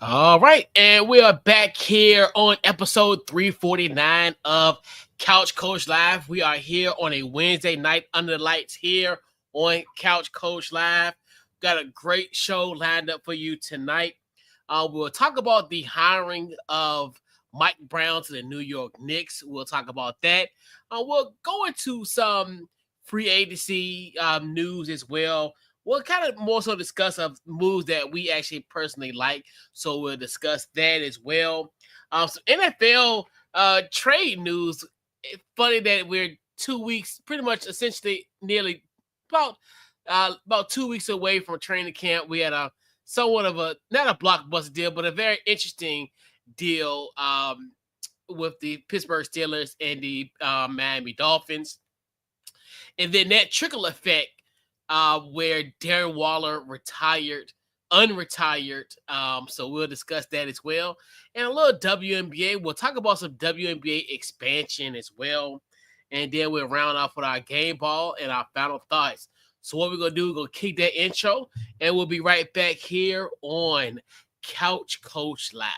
All right, and we are back here on episode 349 of Couch Coach Live. We are here on a Wednesday night under the lights here on Couch Coach Live. Got a great show lined up for you tonight. We'll talk about the hiring of Mike Brown to the New York Knicks. We'll talk about that. We'll go into some free agency news as well. We'll kind of more so discuss of moves that we actually personally like. So we'll discuss that as well. Some NFL trade news. It's funny that we're 2 weeks, pretty much essentially nearly about 2 weeks away from training camp. We had a somewhat of a not a blockbuster deal, but a very interesting deal with the Pittsburgh Steelers and the Miami Dolphins. And then that trickle effect where Darren Waller unretired. So we'll discuss that as well. And a little WNBA. We'll talk about some WNBA expansion as well. And then we'll round off with our game ball and our final thoughts. So what we're going to do, we're going to kick that intro, and we'll be right back here on Couch Coach Live.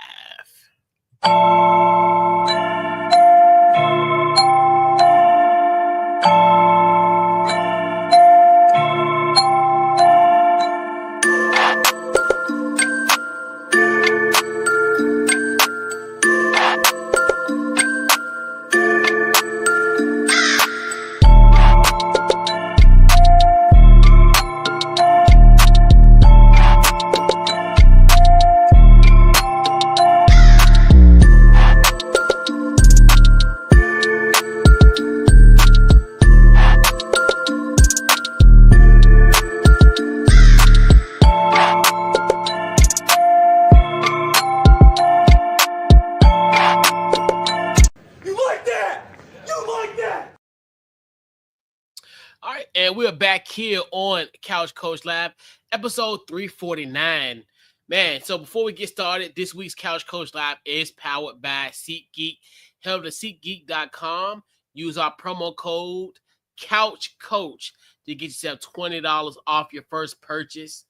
And we're back here on Couch Coach Live, episode 349. Man, so before we get started, this week's Couch Coach Live is powered by SeatGeek. Head over to SeatGeek.com. Use our promo code CouchCoach to get yourself $20 off your first purchase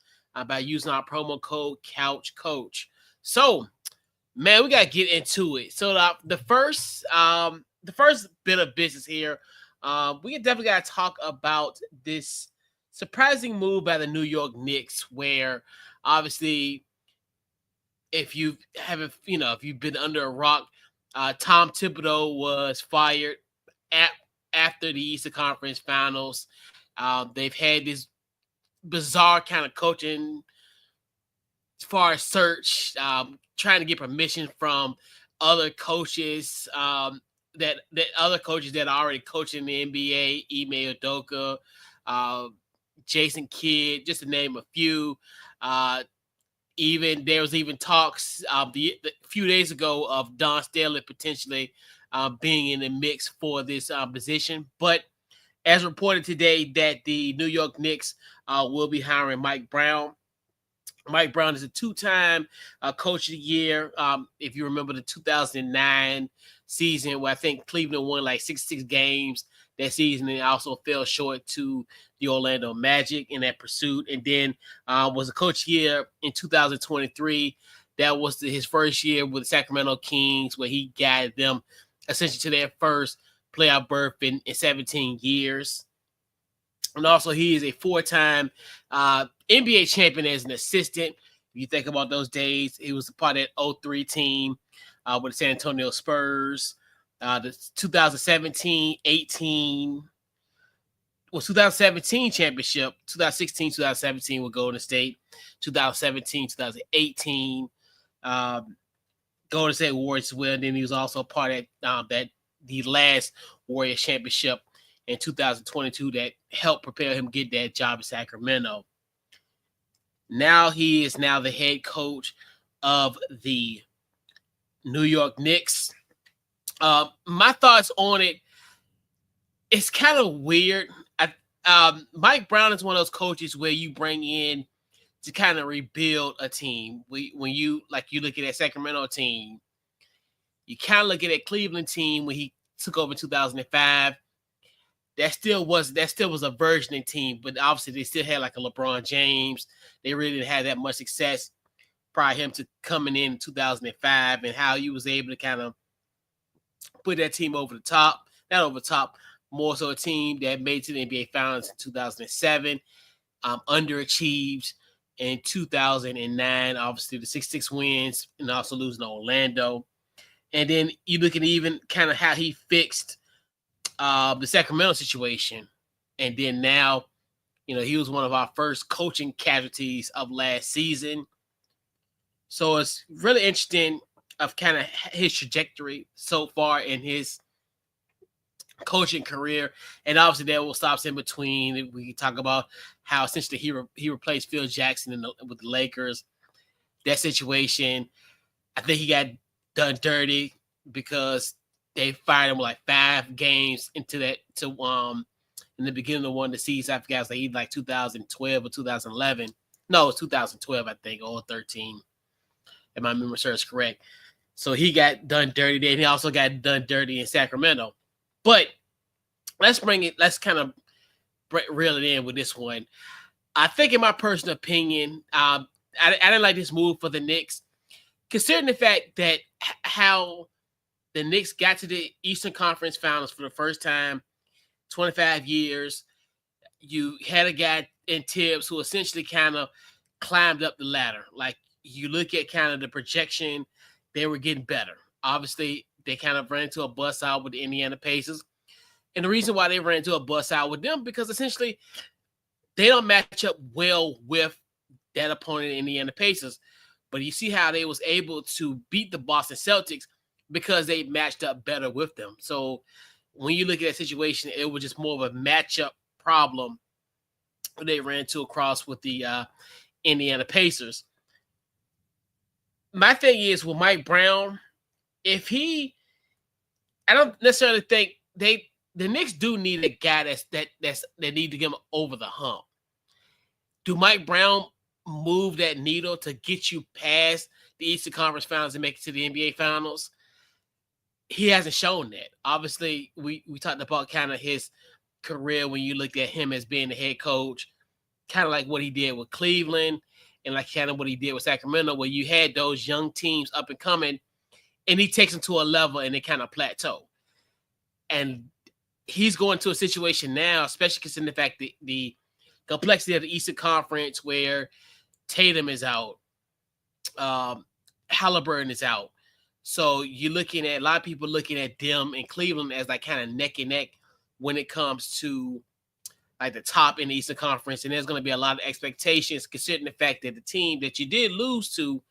by using our promo code CouchCoach. So, man, we got to get into it. So the first bit of business here, we definitely got to talk about this surprising move by the New York Knicks, where obviously, if you've been under a rock, Tom Thibodeau was fired after the Eastern Conference Finals. They've had this bizarre kind of coaching as far as search, trying to get permission from other coaches. That other coaches that are already coaching the NBA, Ime Udoka, Jason Kidd, just to name a few. There was even talks the few days ago of Don Staley potentially being in the mix for this position. But as reported today, that the New York Knicks will be hiring Mike Brown. Mike Brown is a two-time coach of the year. If you remember the 2009 season, where I think Cleveland won like 66 games that season, and also fell short to the Orlando Magic in that pursuit. And then was a coach year in 2023. That was his first year with the Sacramento Kings, where he guided them essentially to their first playoff berth in 17 years. And also, he is a four-time NBA champion as an assistant. If you think about those days, he was a part of that 03 team with the San Antonio Spurs. The 2017 championship, 2016-2017 with Golden State, 2017-2018 Golden State Warriors as well. And then he was also part of the last Warriors championship in 2022 that helped prepare him get that job in Sacramento. Now he is the head coach of the New York Knicks. My thoughts on it, it's kind of weird. Mike Brown is one of those coaches where you bring in to kind of rebuild a team. When you look at that Sacramento team, you kind of look at that Cleveland team when he took over in 2005. That still was a burgeoning team, but obviously they still had like a LeBron James. They really didn't have that much success. prior to him to coming in 2005 and how he was able to kind of put that team over the top. Not over the top, more so a team that made it to the NBA Finals in 2007, underachieved in 2009, obviously the 6-6 wins, and also losing to Orlando. And then you look at even kind of how he fixed the Sacramento situation. And then now, he was one of our first coaching casualties of last season. So it's really interesting of kind of his trajectory so far in his coaching career. And obviously there will stops in between. We talk about how essentially he replaced Phil Jackson with the Lakers. That situation, I think he got done dirty because they fired him with like 5 games into that in the beginning of one of the seasons. I forgot, it was like 2012 or 2011. No, it was 2012, I think, or 13. If my memory serves correct. So he got done dirty there. And he also got done dirty in Sacramento. But let's kind of reel it in with this one. I think, in my personal opinion, I didn't like this move for the Knicks, considering the fact that how the Knicks got to the Eastern Conference Finals for the first time, 25 years. You had a guy in Tibbs who essentially kind of climbed up the ladder. Like, you look at kind of the projection, they were getting better. Obviously, they kind of ran into a bust out with the Indiana Pacers. And the reason why they ran into a bust out with them, because essentially they don't match up well with that opponent, Indiana Pacers. But you see how they was able to beat the Boston Celtics because they matched up better with them. So when you look at that situation, it was just more of a matchup problem they ran to across with the Indiana Pacers. My thing is with Mike Brown, I don't necessarily think the Knicks do need a guy that need to get him over the hump. Do Mike Brown move that needle to get you past the Eastern Conference Finals and make it to the NBA Finals? He hasn't shown that. Obviously, we talked about kind of his career when you looked at him as being the head coach, kind of like what he did with Cleveland and like kind of what he did with Sacramento, where you had those young teams up and coming, and he takes them to a level and they kind of plateau. And he's going to a situation now, especially considering the fact that the complexity of the Eastern Conference, where Tatum is out, Halliburton is out. So you're looking at a lot of people looking at them in Cleveland as like kind of neck and neck when it comes to like the top in the Eastern Conference. And there's going to be a lot of expectations considering the fact that the team that you did lose to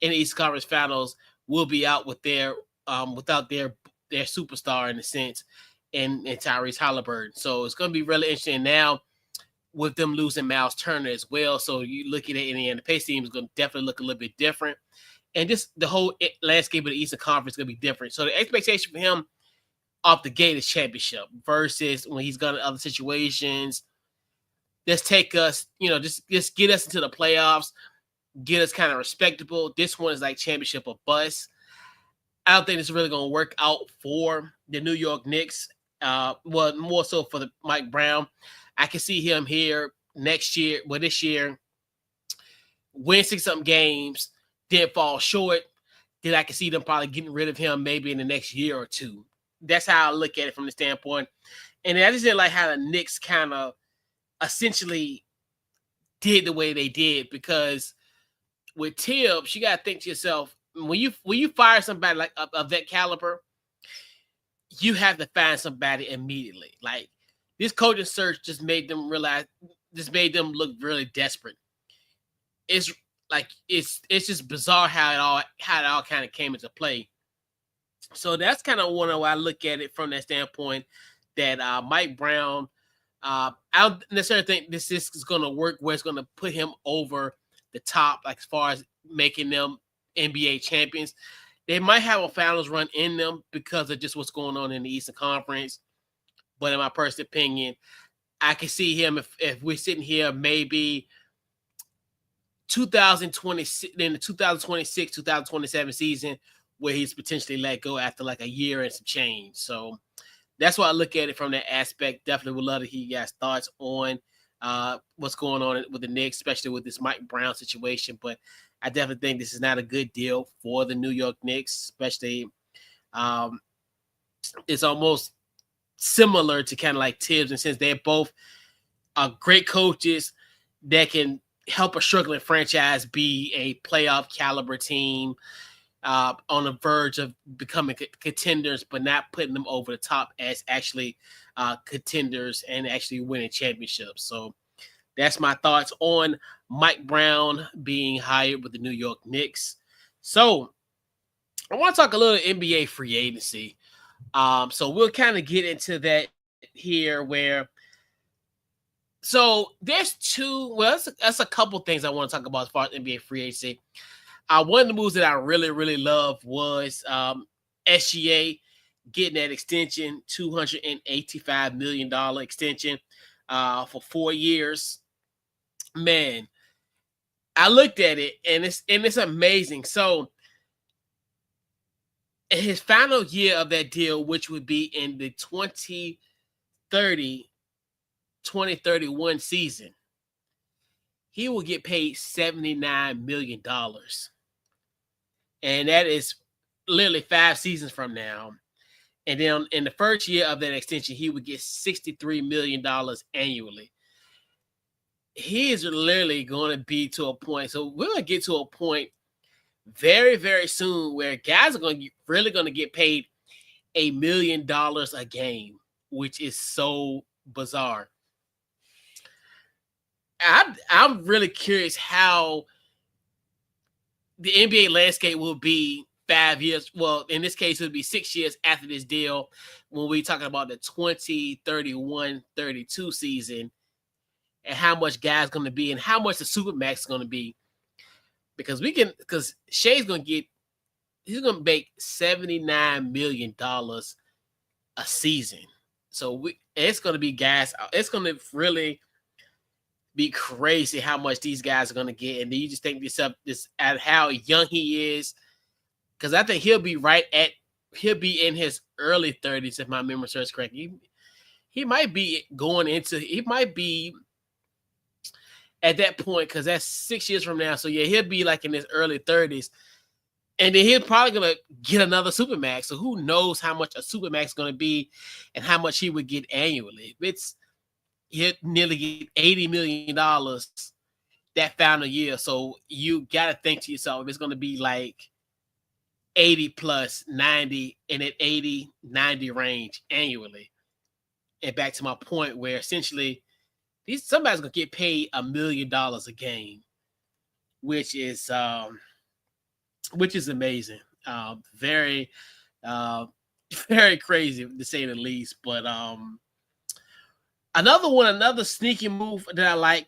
in the Eastern Conference Finals will be out with without their superstar in a sense, and Tyrese Halliburton. So it's going to be really interesting now with them losing Miles Turner as well. So you looking at Indiana Pacers team is going to definitely look a little bit different. And just the whole landscape of the Eastern Conference is going to be different. So the expectation for him off the gate is championship versus when he's gone in other situations. Let's take us, just get us into the playoffs, get us kind of respectable. This one is like championship or bust. I don't think it's really going to work out for the New York Knicks. Well, more so for the Mike Brown. I can see him here this year, win 6-something games, then fall short. Then I can see them probably getting rid of him maybe in the next year or two. That's how I look at it from the standpoint. And I just didn't like how the Knicks kind of essentially did the way they did, because with Tibbs, you got to think to yourself, when you fire somebody like of that caliber, you have to find somebody immediately. Like, this coaching search just made them look really desperate. It's just bizarre how it all kind of came into play. So that's kind of one of why I look at it from that standpoint, that Mike Brown, I don't necessarily think this is going to work where it's going to put him over the top, like as far as making them NBA champions. They might have a finals run in them because of just what's going on in the Eastern Conference. But in my personal opinion, I can see him if we're sitting here maybe 2026, in the 2026, 2027 season, where he's potentially let go after like a year and some change. So that's why I look at it from that aspect. Definitely would love to hear you guys' thoughts on what's going on with the Knicks, especially with this Mike Brown situation. But I definitely think this is not a good deal for the New York Knicks, especially it's almost similar to kind of like Tibbs, and since they're both great coaches that can help a struggling franchise be a playoff caliber team on the verge of becoming contenders, but not putting them over the top as actually contenders and actually winning championships. So that's my thoughts on Mike Brown being hired with the New York Knicks. So I want to talk a little NBA free agency. So we'll kind of get into that here so there's that's a couple things I want to talk about as far as NBA free agency. One of the moves that I really, really love was SGA getting that extension, $285 million extension for 4 years. Man, I looked at it and it's amazing. So in his final year of that deal, which would be in the 2031 season, he will get paid $79 million. And that is literally 5 seasons from now. And then in the first year of that extension, he would get $63 million annually. He is literally going to be to a point. So we're going to get to a point very, very soon where guys are really going to get paid $1 million a game, which is so bizarre. I'm really curious how the NBA landscape will be 5 years. Well, in this case, it would be 6 years after this deal when we're talking about the 2031-32 season and how much guys going to be and how much the Supermax is going to be. Because Shea's going to make $79 million a season. So it's going to be guys. It's going to really be crazy how much these guys are going to get. And then you just think this at how young he is. Because I think he'll be in his early 30s, if my memory serves correct. He might be at that point, because that's 6 years from now. So yeah, he'll be like in his early 30s. And then he's probably going to get another Supermax. So who knows how much a Supermax is going to be and how much he would get annually. He'll nearly get $80 million that final year. So you got to think to yourself, if it's going to be like 80 plus 90 in that 80, 90 range annually. And back to my point where essentially somebody's going to get paid $1 million a game, which is amazing. Very, very crazy to say the least. But another sneaky move that I like,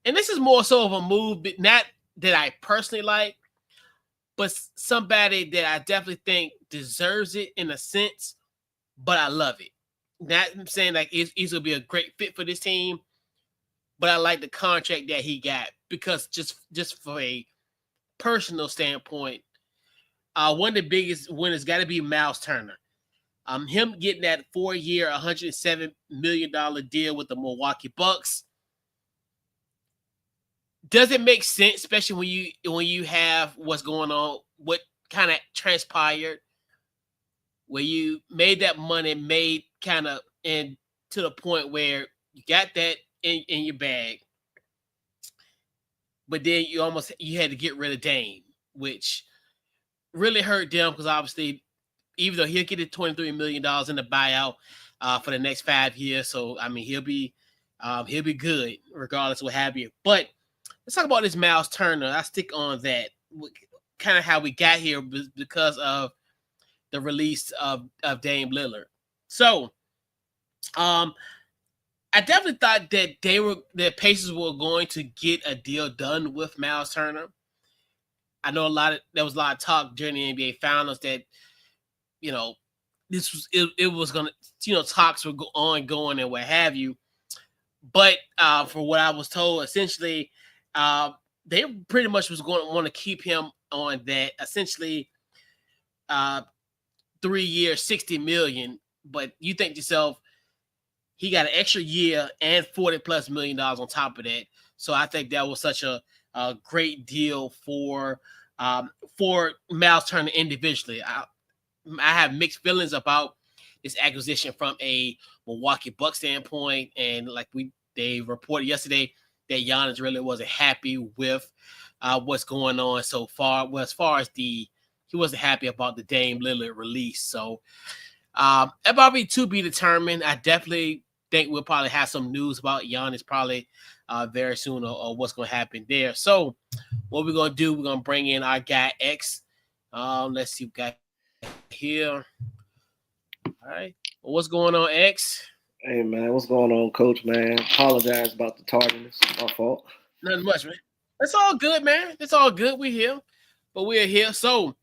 and this is more so of a move, but not that I personally like, but somebody that I definitely think deserves it in a sense, but I love it. Not saying like he's going to be a great fit for this team, but I like the contract that he got because just for a personal standpoint, one of the biggest winners got to be Miles Turner. Him getting that 4-year, $107 million deal with the Milwaukee Bucks. Does it make sense, especially when you have what's going on, what kind of transpired, where you made that money, made kind of and to the point where you got that in your bag, but then you had to get rid of Dame, which really hurt them because obviously, even though he'll get the $23 million in the buyout for the next 5 years, so I mean he'll be good regardless of what have you. But let's talk about this Miles Turner. I stick on that, kind of how we got here because of the release of Dame Lillard. So, I definitely thought that the Pacers were going to get a deal done with Miles Turner. I know there was a lot of talk during the NBA Finals that, this was it was gonna, talks were ongoing and what have you. But for what I was told, essentially, they pretty much was going to want to keep him on that essentially 3 years, $60 million. But you think to yourself, he got an extra year and $40+ million on top of that. So I think that was such a great deal for Miles Turner individually. I have mixed feelings about this acquisition from a Milwaukee Bucks standpoint, and like they reported yesterday that Giannis really wasn't happy with what's going on so far. Well, as far as he wasn't happy about the Dame Lillard release. So it probably to be determined. I definitely think we'll probably have some news about Giannis probably very soon or what's going to happen there. So what we're going to do, we're going to bring in our guy X. Let's see what we got here. All right. Well, what's going on, X? Hey man, what's going on, Coach? Man, apologize about the tardiness. My fault. Nothing much, man. It's all good, man. It's all good. We're here, but we're here. So,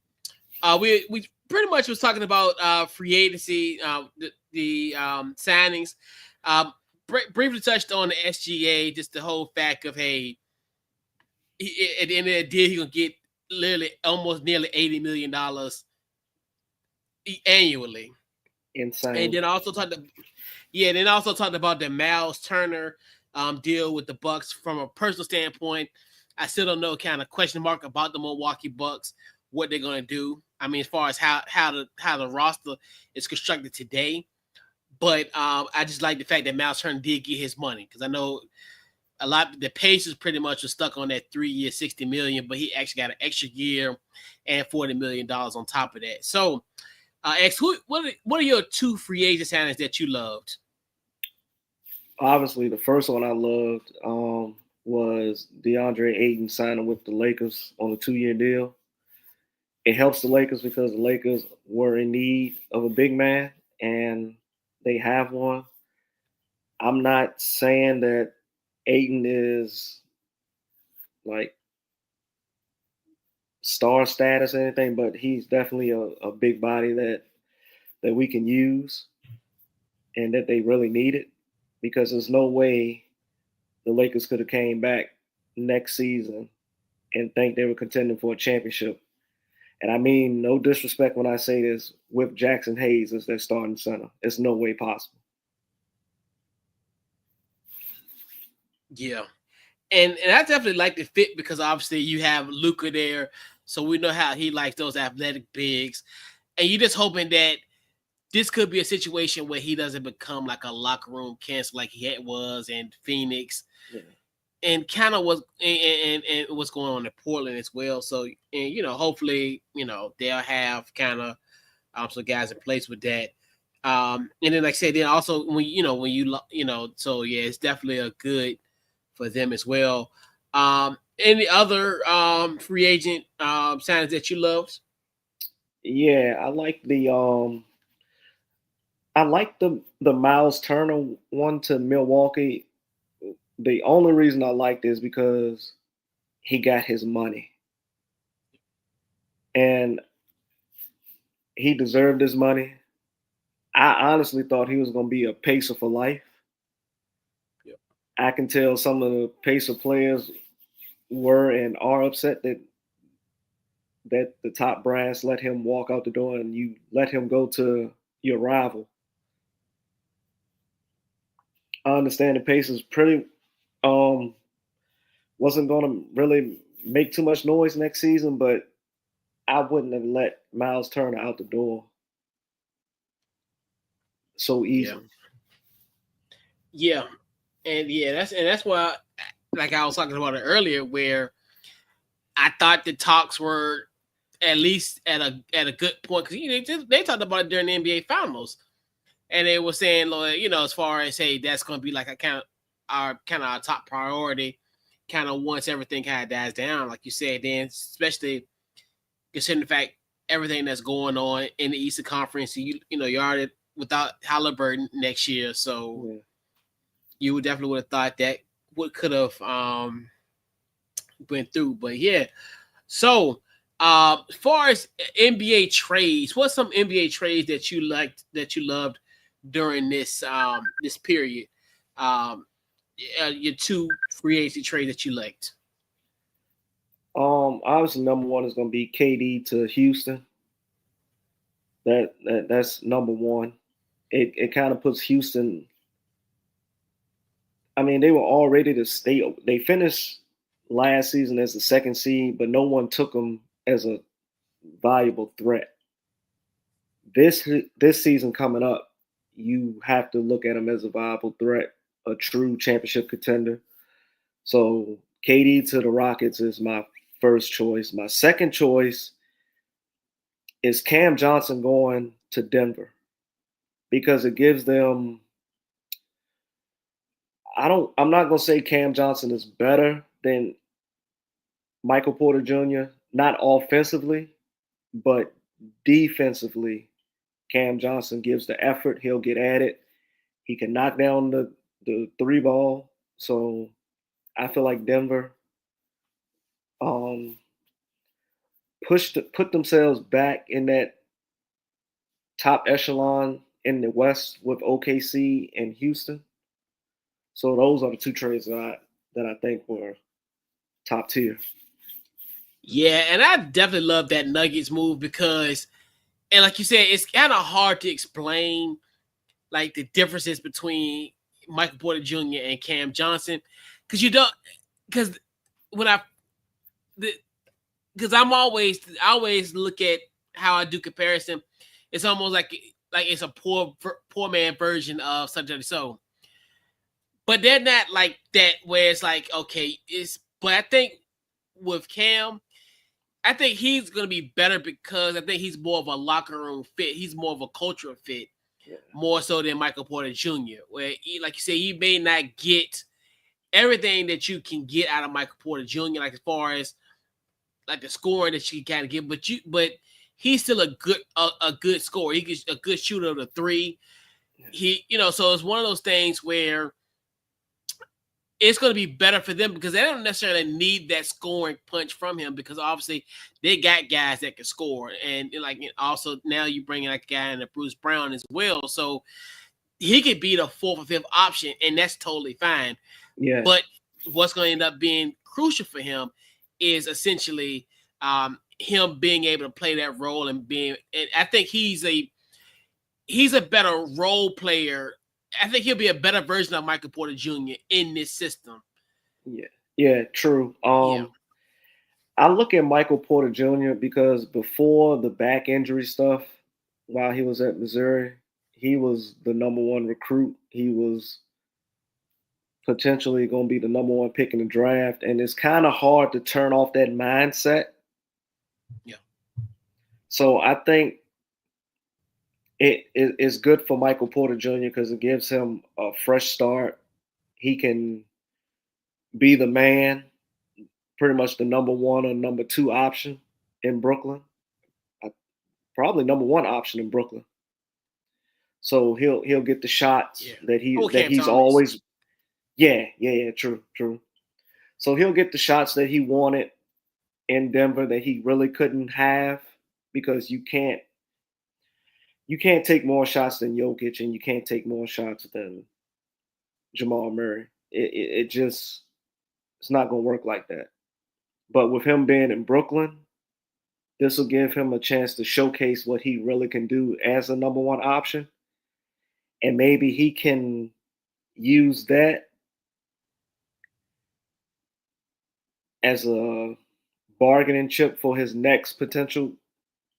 we pretty much was talking about free agency, the signings. Briefly touched on the SGA, just the whole fact of at the end of the day, he's gonna get literally almost nearly $80 million annually. Insane. And then also talked about the Miles Turner deal with the Bucks from a personal standpoint. I still don't know, kind of question mark about the Milwaukee Bucks, what they're gonna do. I mean, as far as how the roster is constructed today, but I just like the fact that Miles Turner did get his money, because I know a lot the Pacers pretty much was stuck on that 3-year $60 million, but he actually got an extra year and $40 million on top of that. So, X, what are your two free agent signings that you loved? Obviously, the first one I loved was DeAndre Ayton signing with the Lakers on a 2-year deal. It helps the Lakers because the Lakers were in need of a big man, and they have one. I'm not saying that Ayton is like star status or anything, but he's definitely a big body that we can use and that they really needed, because there's no way the Lakers could have came back next season and think they were contending for a championship. And I mean, no disrespect when I say this, with Jackson Hayes as their starting center. It's no way possible. Yeah. And I definitely like the fit, because obviously you have Luka there, so we know how he likes those athletic bigs. And you're just hoping that this could be a situation where he doesn't become like a locker room cancer like he was in Phoenix. Yeah. And kind of what's going on in Portland as well. So, and hopefully, they'll have kind of some guys in place with that. And then, like I said, then also so yeah, it's definitely a good for them as well. Any other free agent signings that you loved? Yeah, I like the Miles Turner one to Milwaukee. The only reason I liked it is because he got his money. And he deserved his money. I honestly thought he was going to be a Pacer for life. Yep. I can tell some of the Pacer players were and are upset that the top brass let him walk out the door and you let him go to your rival. I understand the Pacers pretty wasn't going to really make too much noise next season, but I wouldn't have let Miles Turner out the door so easily. Yeah. And that's why, like I was talking about it earlier, where I thought the talks were at least at a good point, because they talked about it during the NBA Finals, and they were saying, as far as, hey, that's going to be like a kind of our top priority, kind of once everything kind of dies down, like you said, then especially considering the fact everything that's going on in the Eastern Conference, you're already without Halliburton next year, so you would definitely have thought that could have went through. But yeah, so as far as NBA trades, what's some NBA trades that you liked, that you loved during this this period? Your two free agency trades that you liked. Obviously, number one is going to be KD to Houston. That's number one. It kind of puts Houston I mean, they were all ready to stay. They finished last season as the second seed, but no one took them as a valuable threat. This season coming up, you have to look at them as a viable threat, a true championship contender. So KD to the Rockets is my first choice. My second choice is Cam Johnson going to Denver because it gives them. I'm not gonna say Cam Johnson is better than Michael Porter Jr. Not offensively, but defensively. Cam Johnson gives the effort. He'll get at it. He can knock down the three ball. So I feel like Denver um, put themselves back in that top echelon in the West with OKC and Houston. So those are the two trades that I think were top tier. Yeah, and I definitely love that Nuggets move because, and like you said, it's kind of hard to explain like the differences between Michael Porter Jr. and Cam Johnson because you don't because when because I always look at how I do comparison. It's almost like it's a poor man version of such and so. But they're not like that where it's like, okay, but I think with Cam, I think he's gonna be better because I think he's more of a locker room fit. He's more of a cultural fit, more so than Michael Porter Jr. Where like you say, he may not get everything that you can get out of Michael Porter Jr. Like as far as like the scoring that you can kind of get, but he's still a good scorer. He's a good shooter of the three. He, so it's one of those things where it's going to be better for them because they don't necessarily need that scoring punch from him because obviously they got guys that can score. And also now you bring in like a guy in Bruce Brown as well. So he could be the fourth or fifth option and that's totally fine. Yeah. But what's going to end up being crucial for him is essentially him being able to play that role and I think he's a better role player. I think he'll be a better version of Michael Porter Jr. in this system. Yeah, true. I look at Michael Porter Jr. because before the back injury stuff, while he was at Missouri, he was the number one recruit. He was potentially going to be the number one pick in the draft, and it's kind of hard to turn off that mindset. Yeah. So I think it's good for Michael Porter Jr. because it gives him a fresh start. He can be the man, pretty much the number one or number two option in Brooklyn. Probably number one option in Brooklyn. So he'll get the shots that he's always. Yeah, true. So he'll get the shots that he wanted in Denver that he really couldn't have because you can't take more shots than Jokic and you can't take more shots than Jamal Murray. It's not going to work like that. But with him being in Brooklyn, this will give him a chance to showcase what he really can do as a number one option. And maybe he can use that as a bargaining chip for his next potential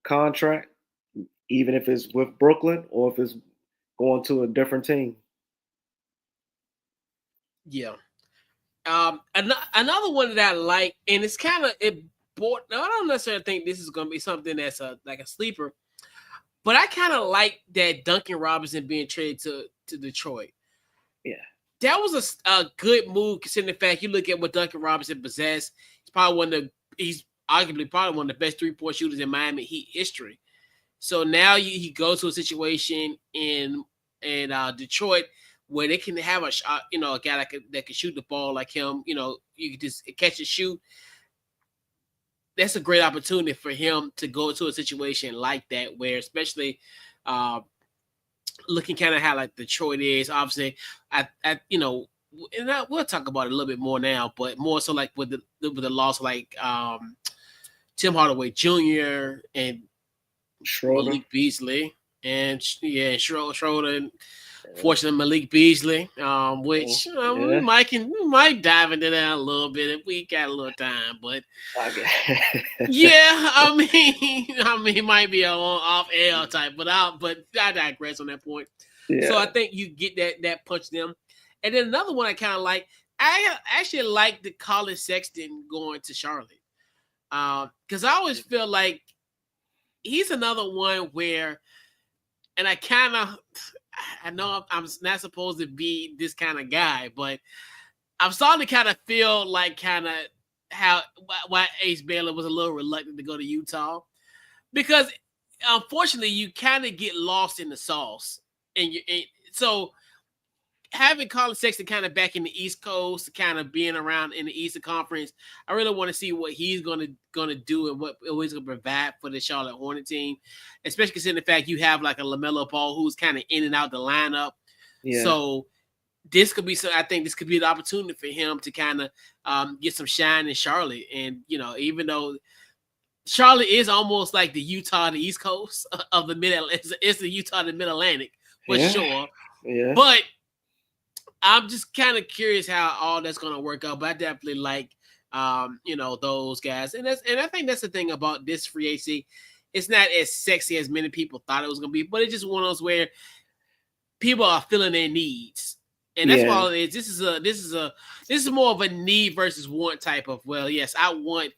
contract, even if it's with Brooklyn or if it's going to a different team. Yeah. Another one that I like, and it's kind of I don't necessarily think this is going to be something that's like a sleeper, but I kind of like that Duncan Robinson being traded to Detroit. Yeah, that was a good move considering the fact you look at what Duncan Robinson possessed. He's arguably probably one of the best 3-point shooters in Miami Heat history. So now he goes to a situation in Detroit where they can have a guy that can shoot the ball like him. You can just catch and shoot. That's a great opportunity for him to go into a situation like that, where especially looking kind of how like Detroit is. Obviously, we'll talk about it a little bit more now, but more so like with the loss of like Tim Hardaway Jr. and Schroeder. Malik Beasley and Schroeder. Fortunately, Malik Beasley, which we might dive into that a little bit if we got a little time. But yeah, I mean, it might be a long off air type, but I digress on that point. Yeah. So I think you get that punch them, and then another one I kind of like. I actually like the Colin Sexton going to Charlotte, because I always feel like he's another one where, and I know I'm not supposed to be this kind of guy, but I'm starting to kind of feel like why Ace Baylor was a little reluctant to go to Utah, because unfortunately you kind of get lost in the sauce, and so having Colin Sexton kind of back in the East Coast, kind of being around in the Eastern Conference, I really want to see what he's gonna do and what he's gonna provide for the Charlotte Hornet team, especially considering the fact you have like a LaMelo Ball who's kind of in and out the lineup. Yeah. So I think this could be the opportunity for him to kind of get some shine in Charlotte. And even though Charlotte is almost like the Utah, the East Coast of the it's the Utah, the Mid Atlantic for sure. Yeah. But I'm just kind of curious how all that's going to work out, but I definitely like, those guys. And I think that's the thing about this free agency. It's not as sexy as many people thought it was going to be, but it's just one of those where people are feeling their needs. And that's all it is. This is more of a need versus want type of, well, yes, I want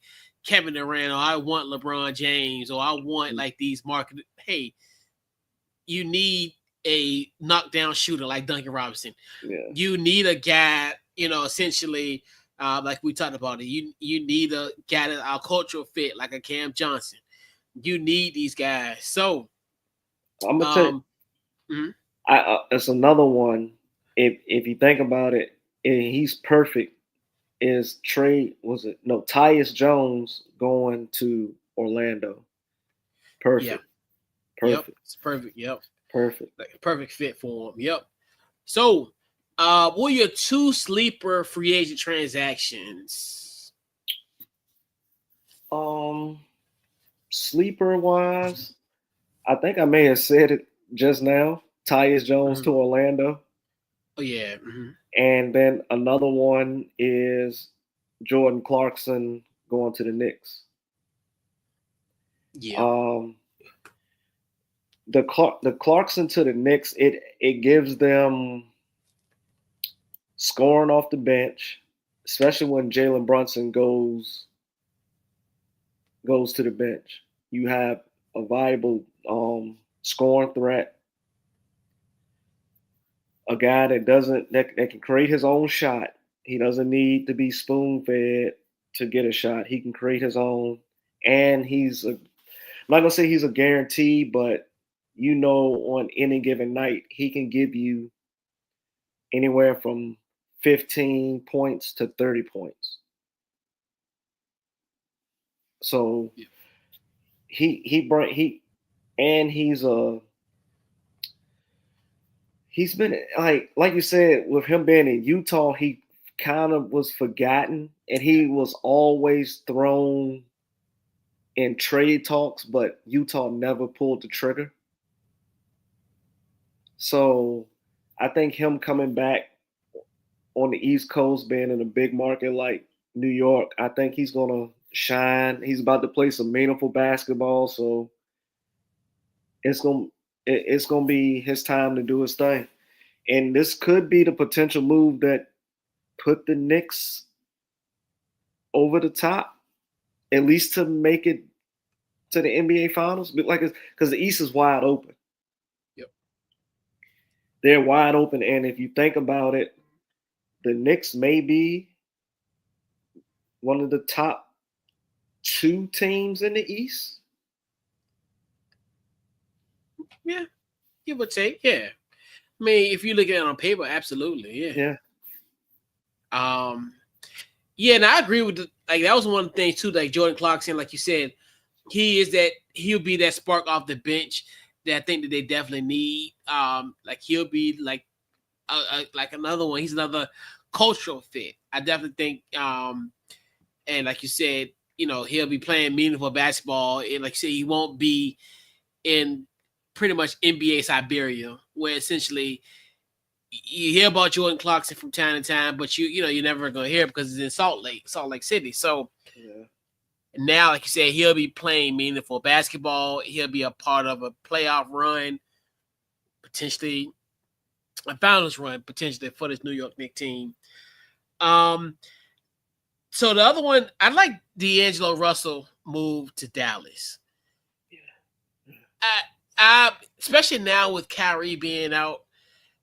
Kevin Durant, or I want LeBron James, or I want like these market. Hey, you need a knockdown shooter like Duncan Robinson. Yeah. You need a guy, essentially, like we talked about it. You need a guy that our cultural fit, like a Cam Johnson. You need these guys. So I'm gonna tell you, it's another one. If you think about it, and he's perfect. Is Tyus Jones going to Orlando? Perfect. Yeah. Perfect. Yep. It's perfect. Yep. Perfect. Like a perfect fit for him. Yep. So, what are your two sleeper free agent transactions? Sleeper wise, I think I may have said it just now. Tyus Jones to Orlando. Oh yeah. Mm-hmm. And then another one is Jordan Clarkson going to the Knicks. Yeah. The Clarkson to the Knicks, it gives them scoring off the bench, especially when Jalen Brunson goes to the bench. You have a viable scoring threat, a guy that can create his own shot. He doesn't need to be spoon-fed to get a shot. He can create his own, and I'm not gonna say he's a guarantee, but on any given night, he can give you anywhere from 15 points to 30 points. So he's been like you said, with him being in Utah, he kind of was forgotten, and he was always thrown in trade talks, but Utah never pulled the trigger. So I think him coming back on the East Coast, being in a big market like New York, I think he's going to shine. He's about to play some meaningful basketball, so it's going to be his time to do his thing. And this could be the potential move that put the Knicks over the top, at least to make it to the NBA Finals, because the East is wide open. Yep, they're wide open, and if you think about it, the Knicks may be one of the top two teams in the East. Yeah, give or take. Yeah, I mean, if you look at it on paper, absolutely. Yeah. Yeah, and I agree with that was one of the things too. Like Jordan Clarkson, like you said, he'll be that spark off the bench that I think that they definitely need. Like he'll be like another one. He's another cultural fit. I definitely think. And like you said, he'll be playing meaningful basketball, and like you said, he won't be in pretty much NBA Siberia, where essentially you hear about Jordan Clarkson from time to time, but you're never gonna hear it because it's in Salt Lake City. So Yeah. now, like you said, he'll be playing meaningful basketball. He'll be a part of a playoff run, potentially a finals run, potentially for this New York Knicks team. So the other one, I like D'Angelo Russell move to Dallas. Especially now with Kyrie being out,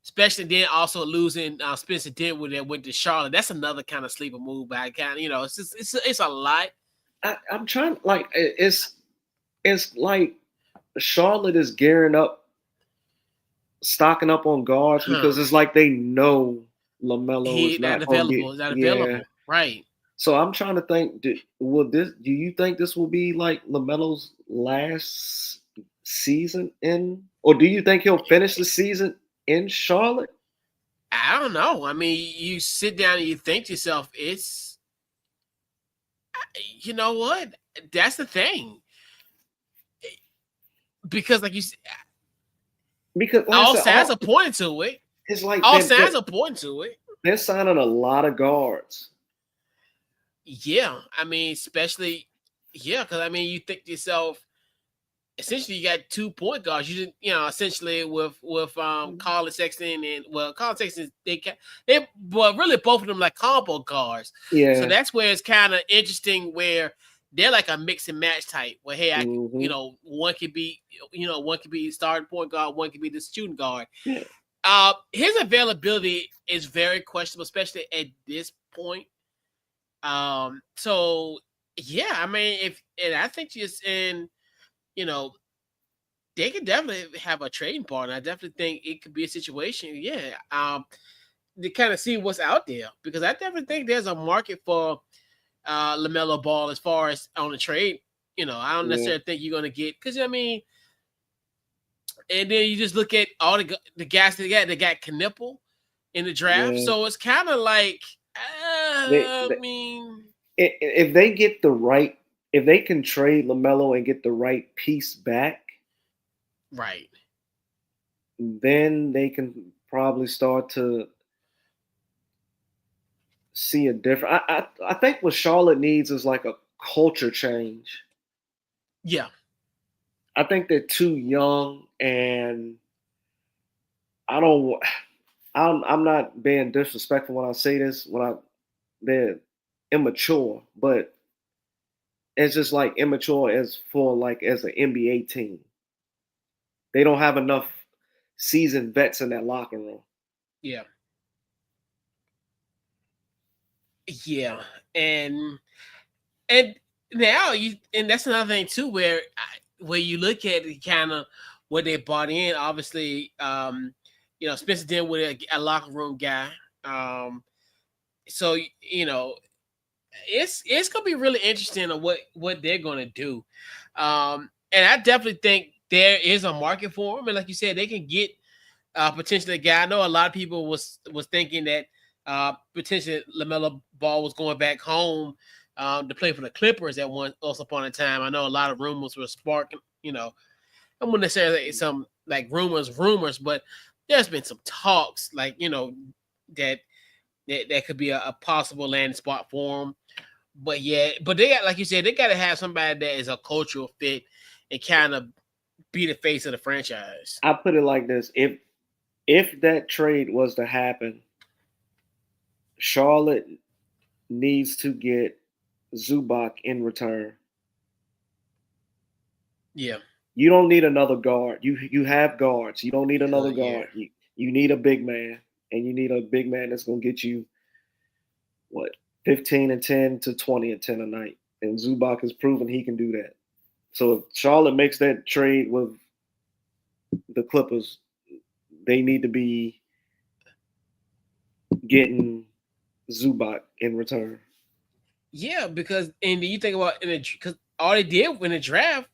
especially then also losing Spencer Dinwiddie that went to Charlotte. That's another kind of sleeper move. But I kind of, it's a lot. I'm trying like it's like Charlotte is gearing up, stocking up on guards because it's like they know LaMelo is He not not going to be. available. Is not Yeah. available. Right. So I'm trying to think. Do you think this will be like LaMelo's last season in, or do you think he'll finish the season in Charlotte? I don't know. I mean, you sit down and you think to yourself, you know what? That's the thing. Because like you said, Because like all I said, signs are pointing to it. it's like All signs are pointing to it. they're signing a lot of guards. Yeah, I mean, especially, because I mean, you think to yourself, essentially, you got 2 point guards. You didn't, essentially with Colin Sexton and Colin Sexton, well, really both of them like combo guards. Yeah. So that's where it's kind of interesting where they're like a mix and match type. Where hey, one could be, starting point guard, one could be the shooting guard. Yeah. His availability is very questionable, especially at this point. So yeah, I mean, I think just in, they could definitely have a trading partner. I definitely think it could be a situation, to kind of see what's out there because I definitely think there's a market for LaMelo Ball as far as on the trade. I don't necessarily think you're gonna get because I mean, and then you just look at all the guys they got. They got Knipple in the draft, so it's kind of like. I mean, if they get if they can trade LaMelo and get the right piece back, right, then they can probably start to see a different. I think what Charlotte needs is like a culture change. Yeah, I think they're too young, and I'm not being disrespectful when I say this. They're immature, but it's just like immature as an NBA team. They don't have enough seasoned vets in that locker room. Yeah. Yeah. And now and that's another thing too, where you look at it kind of what they bought in, obviously, Spencer Dinwiddie, a locker room guy. So, it's gonna be really interesting on what they're gonna do. And I definitely think there is a market for them. And like you said, they can get potentially a guy. I know a lot of people was thinking that potentially LaMelo Ball was going back home to play for the Clippers at once upon a time. I know a lot of rumors were sparking, I wouldn't necessarily say some like rumors, but there's been some talks like, that could be a possible landing spot for him. But yeah, but they got, like you said, they got to have somebody that is a cultural fit and kind of be the face of the franchise. I put it like this: if that trade was to happen, Charlotte needs to get Zubac in return. Yeah. You don't need another guard. You have guards. You don't need another guard. You need a big man, and you need a big man that's going to get you 15 and 10 to 20 and 10 a night. And Zubac has proven he can do that. So if Charlotte makes that trade with the Clippers, they need to be getting Zubac in return. Yeah, because and you think about because all they did in the draft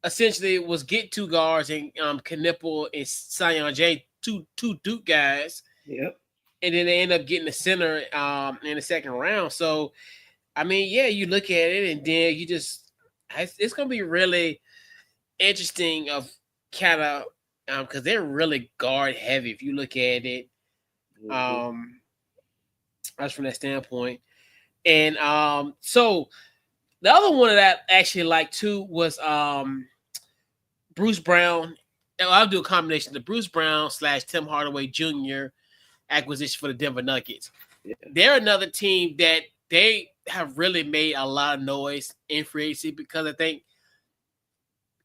essentially was get 2 guards and Knipple and Sion J, two Duke guys. Yep. And then they end up getting the center in the second round. So I mean, yeah, you look at it and then you just it's gonna be really interesting of kind of because they're really guard heavy if you look at it. That's from that standpoint. And so the other one that I actually liked too was Bruce Brown. I'll do a combination: the Bruce Brown / Tim Hardaway Jr. acquisition for the Denver Nuggets. Yeah. They're another team that they have really made a lot of noise in free agency because I think,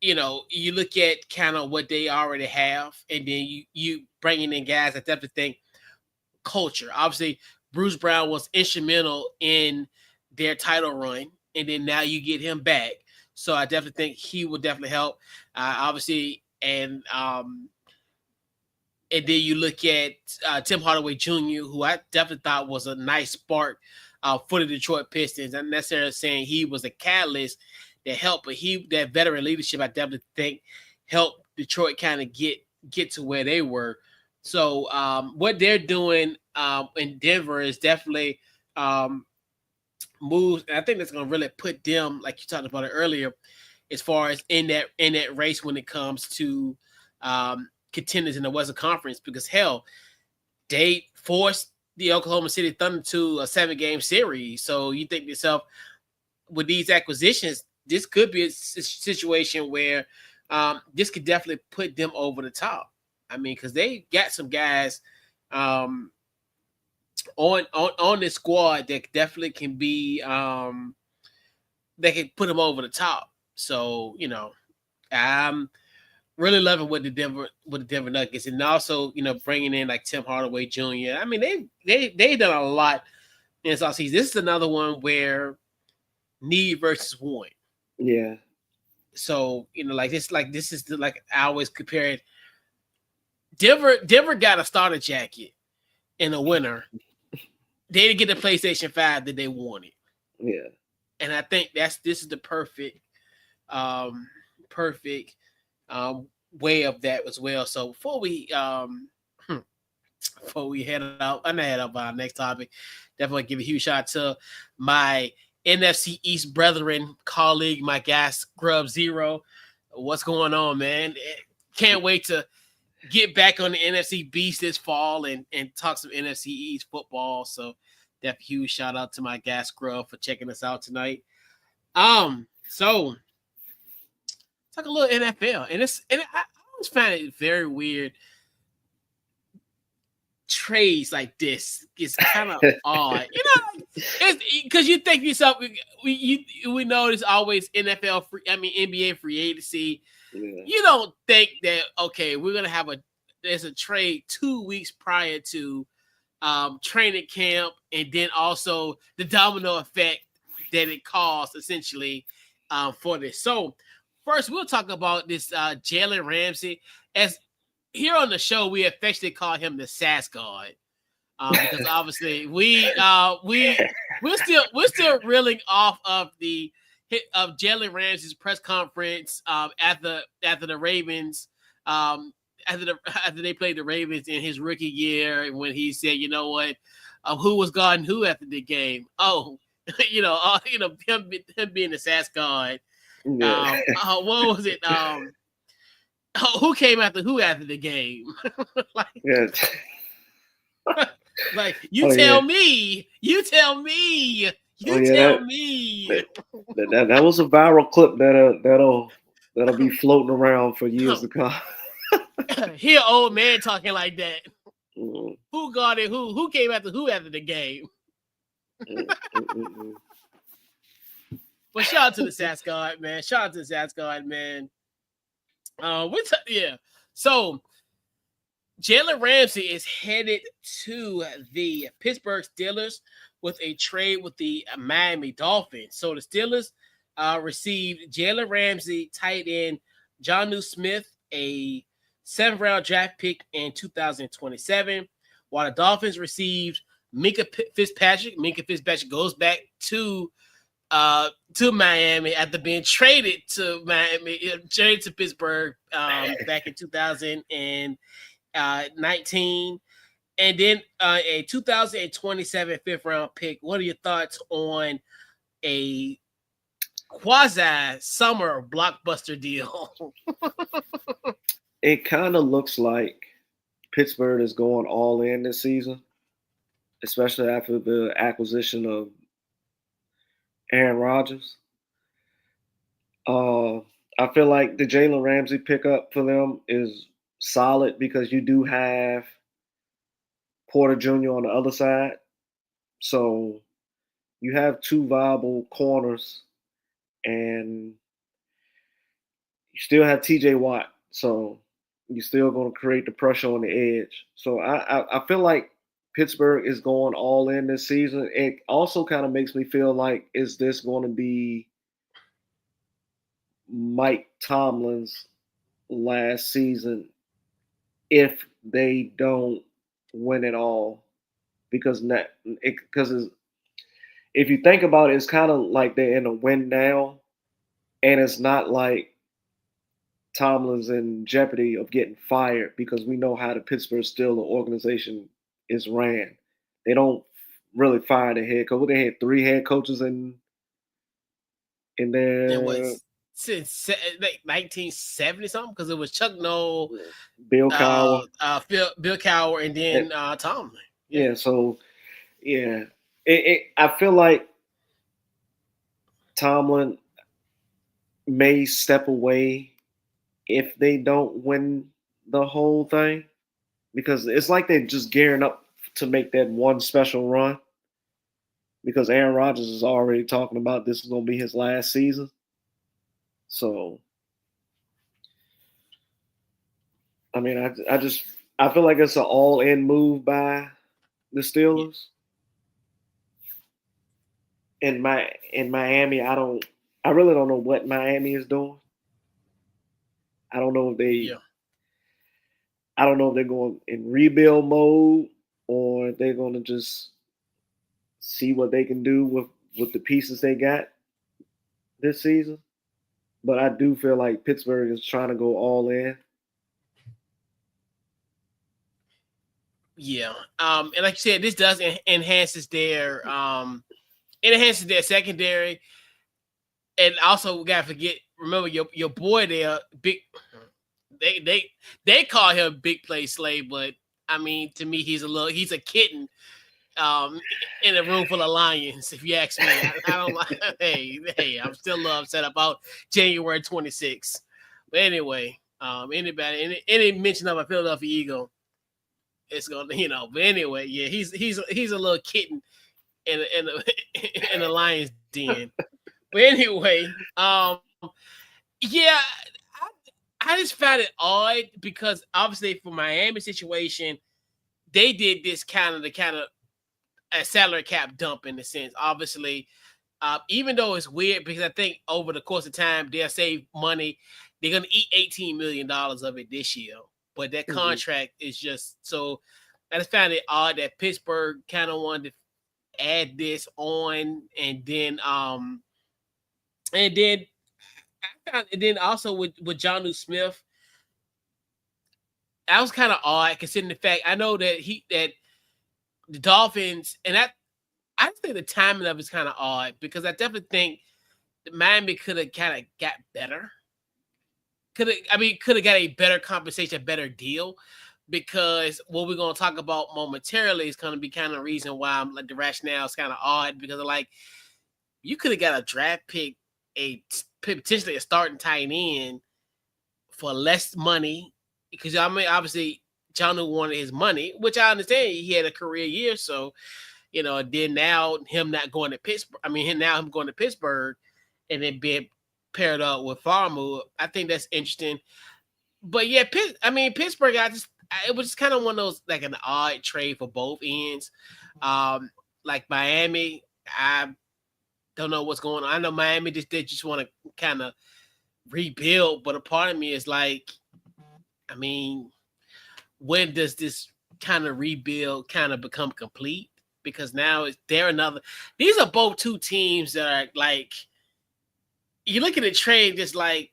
you look at kind of what they already have, and then you bringing in guys. I definitely think culture. Obviously, Bruce Brown was instrumental in their title run, and then now you get him back. So I definitely think he will definitely help. Obviously, and then you look at Tim Hardaway Jr., who I definitely thought was a nice spark for the Detroit Pistons. I'm not necessarily saying he was a catalyst that helped, but that veteran leadership, I definitely think, helped Detroit kind of get to where they were. So what they're doing in Denver is definitely moves. And I think that's going to really put them, like you talked about it earlier, as far as in that race when it comes to contenders in the Western Conference. Because hell, they forced the Oklahoma City Thunder to a 7-game series. So you think to yourself, with these acquisitions, this could be a situation where this could definitely put them over the top. I mean, because they got some guys on this squad that definitely can be they can put them over the top. So I'm really loving with the Denver Nuggets, and also bringing in like Tim Hardaway Jr. I mean they done a lot in this offseason. This is another one where need versus want. Yeah. So this is I always compare it. Denver got a starter jacket in the winter. They didn't get the PlayStation 5 that they wanted. Yeah. And I think this is the perfect way of that as well. So before we head out, I'm gonna head up on our next topic. Definitely give a huge shout out to my NFC East brethren, colleague, my guy Scrub Zero. What's going on, man? Can't wait to get back on the NFC Beast this fall and talk some NFC East football. So definitely huge shout out to my guy Scrub for checking us out tonight. So talk a little NFL, and I always find it very weird. Trades like this is kind of odd, it's because you think yourself, we know there's always NBA free agency. Yeah. You don't think that we're gonna have there's a trade 2 weeks prior to training camp, and then also the domino effect that it caused essentially for this. So first, we'll talk about this Jalen Ramsey. As here on the show, we affectionately call him the SAS God because obviously we're still reeling off of the hit of Jalen Ramsey's press conference after the Ravens after they played the Ravens in his rookie year, when he said, you know what, who was guarding who after the game? Oh, him being the SAS God. Yeah. What was it? Who came after who after the game? You tell me. That was a viral clip that'll be floating around for years to come. Hear old man talking like that. Mm. Who guarded who? Who came after who after the game? But shout out to the SAS God, man. So Jalen Ramsey is headed to the Pittsburgh Steelers with a trade with the Miami Dolphins. So the Steelers received Jalen Ramsey, tight end Jonnu Smith, a 7th-round draft pick in 2027, while the Dolphins received Minka Fitzpatrick. Minka Fitzpatrick goes back to Miami after being traded to Pittsburgh back in 2019, and then a 2027 5th-round pick. What are your thoughts on a quasi summer blockbuster deal? It kind of looks like Pittsburgh is going all in this season, especially after the acquisition of Aaron Rodgers. Uh, I feel like the Jalen Ramsey pickup for them is solid because you do have Porter Jr. on the other side. So you have two viable corners and you still have TJ Watt. So you're still going to create the pressure on the edge. So I feel like Pittsburgh is going all in this season. It also kind of makes me feel like, is this going to be Mike Tomlin's last season if they don't win it all? Because if you think about it, it's kind of like they're in a win now, and it's not like Tomlin's in jeopardy of getting fired because we know how the Pittsburgh Steelers organization is ran. They don't really fire the head coach. They had 3 head coaches in It their was since like 1970 something because it was Chuck Noll, Bill Cowher, Bill Cowher, and then Tomlin. Yeah. So I feel like Tomlin may step away if they don't win the whole thing because it's like they're just gearing up to make that one special run because Aaron Rodgers is already talking about this is going to be his last season. So, I mean, I feel like it's an all-in move by the Steelers. In Miami, I really don't know what Miami is doing. I don't know if I don't know if they're going in rebuild mode or if they're going to just see what they can do with the pieces they got this season. But I do feel like Pittsburgh is trying to go all in. Yeah. And like you said, this does enhances their secondary. And also we gotta remember your boy there, big they call him big play slave, but I mean to me he's a kitten in a room full of lions, if you ask me. I don't like hey, I'm still upset about January 26th. But anyway, any mention of a Philadelphia Eagle, it's gonna, but anyway, yeah, he's a little kitten in a lion's den. But anyway, yeah, I just found it odd because obviously for Miami situation, they did this kind of a salary cap dump in a sense. Obviously, even though it's weird because I think over the course of time they'll save money. They're gonna eat $18 million of it this year, but that contract is just so. I just found it odd that Pittsburgh kind of wanted to add this on, and then also with Jonnu Smith, that was kind of odd considering the fact I know that the Dolphins, and I think the timing of it's kind of odd because I definitely think Miami could have kind of got better. Could have got a better compensation, a better deal, because what we're gonna talk about momentarily is gonna be kind of the reason why I'm like the rationale is kind of odd because like you could have got a draft pick, potentially a starting tight end for less money because I mean obviously Jonnu wanted his money, which I understand he had a career year, so then now him not going to Pittsburgh. I mean, him going to Pittsburgh and then being paired up with Farmu. I think that's interesting. But yeah, Pittsburgh. It was just kind of one of those like an odd trade for both ends. Like Miami, I don't know what's going on. I know Miami they just want to kind of rebuild, but a part of me is like, I mean, when does this kind of rebuild kind of become complete? Because now these are both two teams that are like, you look at the trade, just like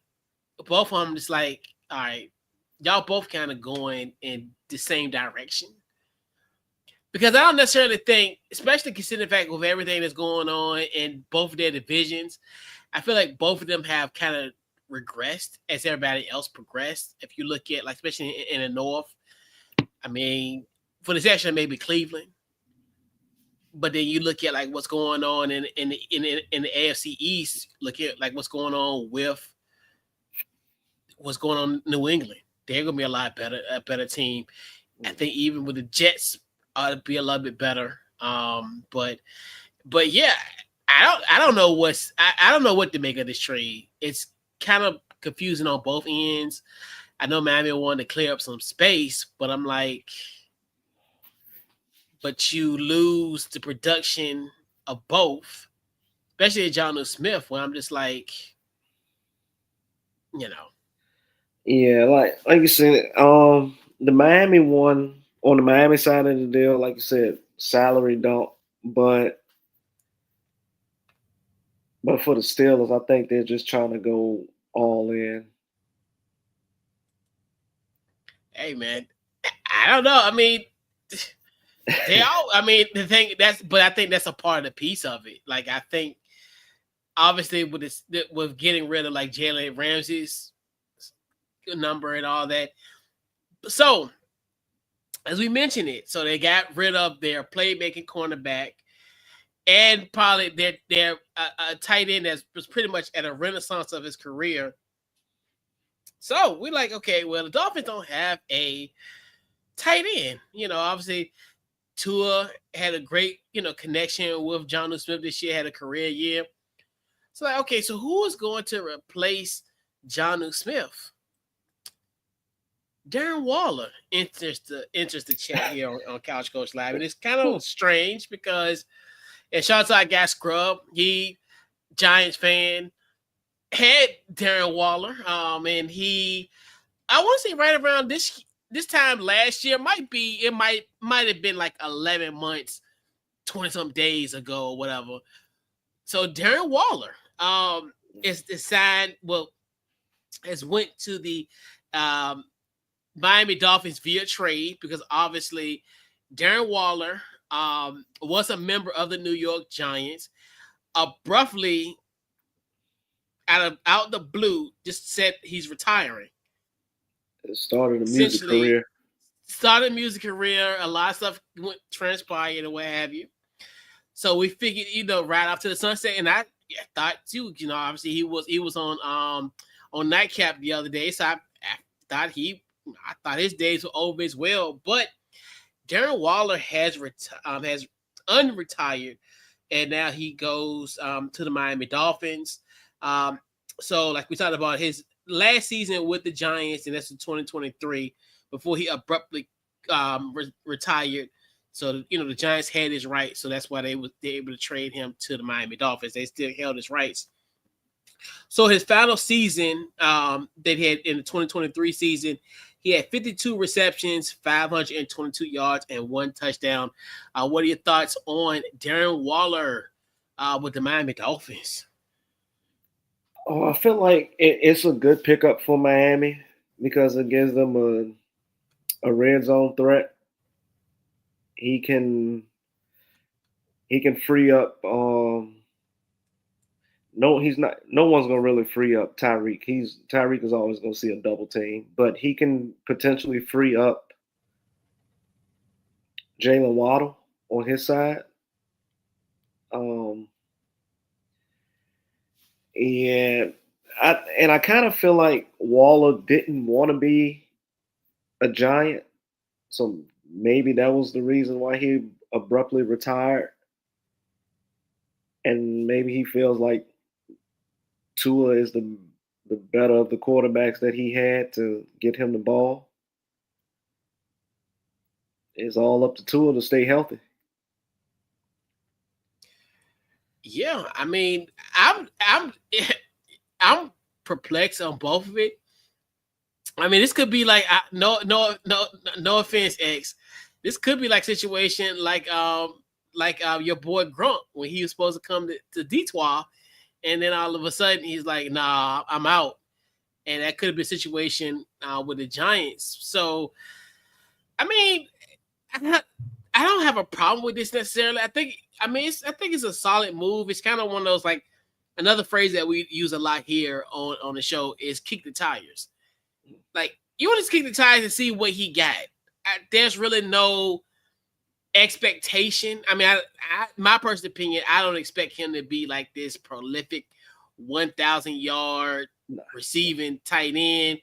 both of them, just like, all right, y'all both kind of going in the same direction. Because I don't necessarily think, especially considering the fact with everything that's going on in both of their divisions, I feel like both of them have kind of regressed as everybody else progressed. If you look at, like, especially in the North, I mean, for the exception maybe Cleveland. But then you look at like what's going on in the AFC East. Look at like what's going on in New England. They're gonna be a better team. I think even with the Jets ought to be a little bit better. But yeah, I don't know I don't know what to make of this trade. It's kind of confusing on both ends. I know Miami wanted to clear up some space, but I'm like, but you lose the production of both, especially Jonnu Smith, where I'm just like, you know. Yeah, like you said, the Miami one on the Miami side of the deal, like you said, salary dump, but for the Steelers, I think they're just trying to go all in. Hey man, I don't know. I mean, the thing but I think that's a part of the piece of it. Like I think obviously with getting rid of like Jalen Ramsey's number and all that. So as we mentioned it, so they got rid of their playmaking cornerback and probably their tight end that was pretty much at a renaissance of his career. So we're like, okay, well, the Dolphins don't have a tight end. Obviously Tua had a great, connection with Jonnu Smith this year, had a career year. So like, okay, so who is going to replace Jonnu Smith? Darren Waller enters the chat here on Couch Coach Live. And it's kind of strange because, and shout out to our guy Scrub, he, Giants fan, had Darren Waller. And he, I want to say right around this time last year, it might have been like 11 months, 20-some days ago or whatever. So Darren Waller is signed, has went to the Miami Dolphins via trade because obviously Darren Waller was a member of the New York Giants. Abruptly, out the blue, just said he's retiring. Started a music career. A lot of stuff transpired and what have you. So we figured, right off to the sunset. And I thought too, obviously he was on Nightcap the other day. So I thought his days were over as well. But Darren Waller has unretired, and now he goes to the Miami Dolphins. So like we talked about his last season with the Giants, and that's in 2023, before he abruptly retired. So the Giants had his rights, so that's why they were able to trade him to the Miami Dolphins. They still held his rights. So his final season that he had in the 2023 season, he had 52 receptions, 522 yards, and 1 touchdown. What are your thoughts on Darren Waller with the Miami Dolphins? Oh, I feel like it's a good pickup for Miami because it gives them a red zone threat. He can free up. No one's gonna really free up Tyreek. Tyreek is always gonna see a double team, but he can potentially free up Jalen Waddle on his side. And I kind of feel like Waller didn't want to be a Giant, so maybe that was the reason why he abruptly retired. And maybe he feels like Tua is the better of the quarterbacks that he had to get him the ball. It's all up to Tua to stay healthy. Yeah, I mean, I'm perplexed on both of it. I mean, this could be like no offense, X. This could be like situation like your boy Grunt when he was supposed to come to Detroit, and then all of a sudden he's like, "Nah, I'm out," and that could have been a situation with the Giants. So, I mean, I don't have a problem with this necessarily. I think it's a solid move. It's kind of one of those, like, another phrase that we use a lot here on the show is kick the tires. Like, you want to kick the tires and see what he got. there's really no expectation. I mean, my personal opinion, I don't expect him to be like this prolific 1,000 yard receiving tight end.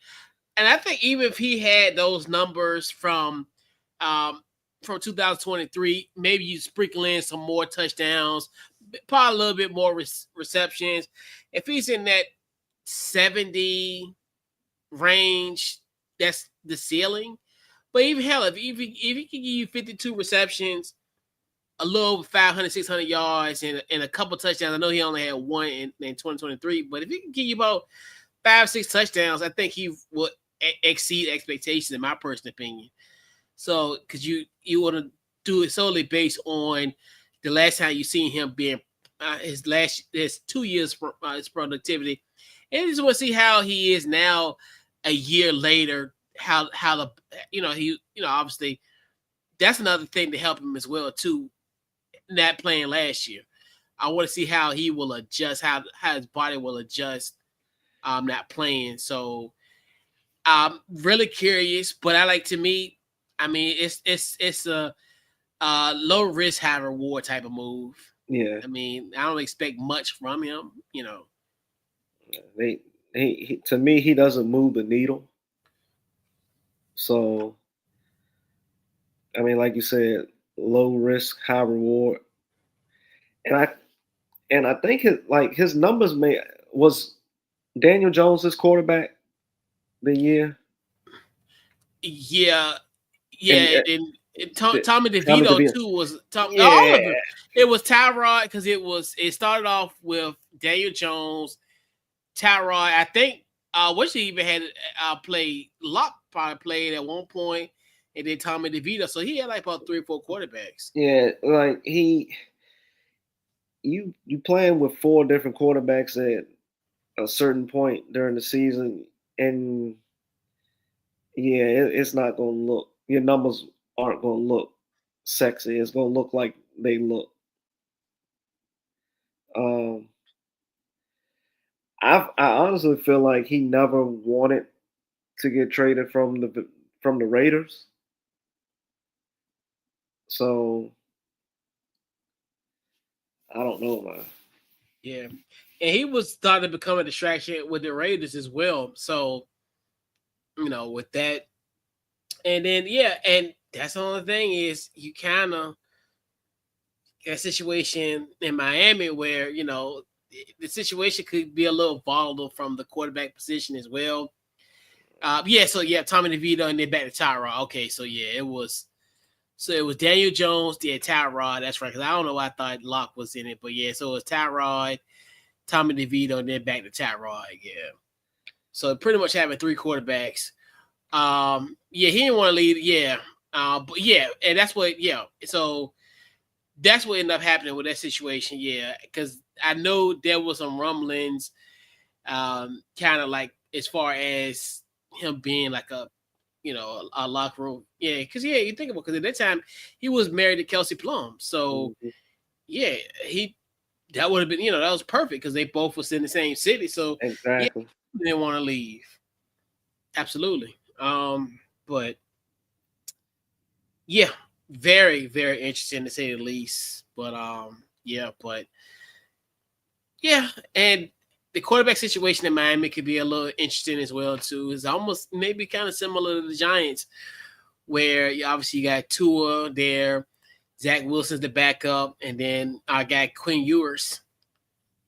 And I think even if he had those numbers from 2023, maybe you sprinkle in some more touchdowns, probably a little bit more receptions. If he's in that 70 range, that's the ceiling. But even hell, if he can give you 52 receptions, a little over 500, 600 yards, and a couple touchdowns. I know he only had one in 2023, but if he can give you about 5, 6 touchdowns, I think he would exceed expectations, in my personal opinion. So, because you want to do it solely based on the last time you seen him being his 2 years for his productivity, and just want to see how he is now a year later. How the he obviously that's another thing to help him as well too. Not playing last year, I want to see how he will adjust, how his body will adjust. Not playing, so I'm really curious. But I mean, it's a low risk, high reward type of move. Yeah. I mean, I don't expect much from him. He to me, he doesn't move the needle. So, I mean, like you said, low risk, high reward, and I think his numbers was Daniel Jones his quarterback the year. Yeah, And, Tommy DeVito too was all of them. It was Tyrod because it started off with Daniel Jones, Tyrod. I think what she even had played Locke probably played at one point, and then Tommy DeVito. So he had like about 3 or 4 quarterbacks. Yeah, like you playing with 4 different quarterbacks at a certain point during the season, and yeah, it's not gonna look. Your numbers aren't gonna look sexy. It's gonna look like they look. Um, I honestly feel like he never wanted to get traded from the Raiders. So I don't know, man. Yeah, and he was starting to become a distraction with the Raiders as well. So with that, and then and that's the only thing is you kind of a situation in Miami where the situation could be a little volatile from the quarterback position as well. So Tommy DeVito and then back to Tyrod. Okay, so it was Daniel Jones, Tyrod. That's right. Because I don't know why I thought Locke was in it, but so it was Tyrod, Tommy DeVito, and then back to Tyrod. Yeah. So pretty much having 3 quarterbacks. He didn't want to leave. Yeah. But and that's what. So that's what ended up happening with that situation. Yeah, because I know there was some rumblings, kind of like as far as him being like a locker room. Yeah, because you think about because at that time he was married to Kelsey Plum. So that would have been that was perfect because they both was in the same city. So exactly, they didn't want to leave. Absolutely. But very, very interesting to say the least. But and the quarterback situation in Miami could be a little interesting as well too. It's almost maybe kind of similar to the Giants, where obviously you got Tua there, Zach Wilson's the backup, and then I got Quinn Ewers.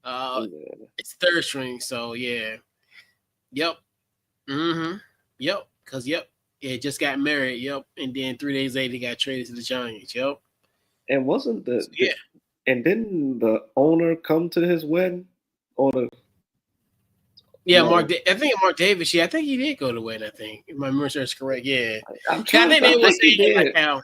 It's third string, so yep, yep, because just got married, yep, and then 3 days later he got traded to the Giants, yep. And wasn't and didn't the owner come to his wedding or the? Yeah, no. I think Mark Davis. Yeah, I think he did go to the wedding. I think if my memory is correct. Yeah, I think they were saying like how.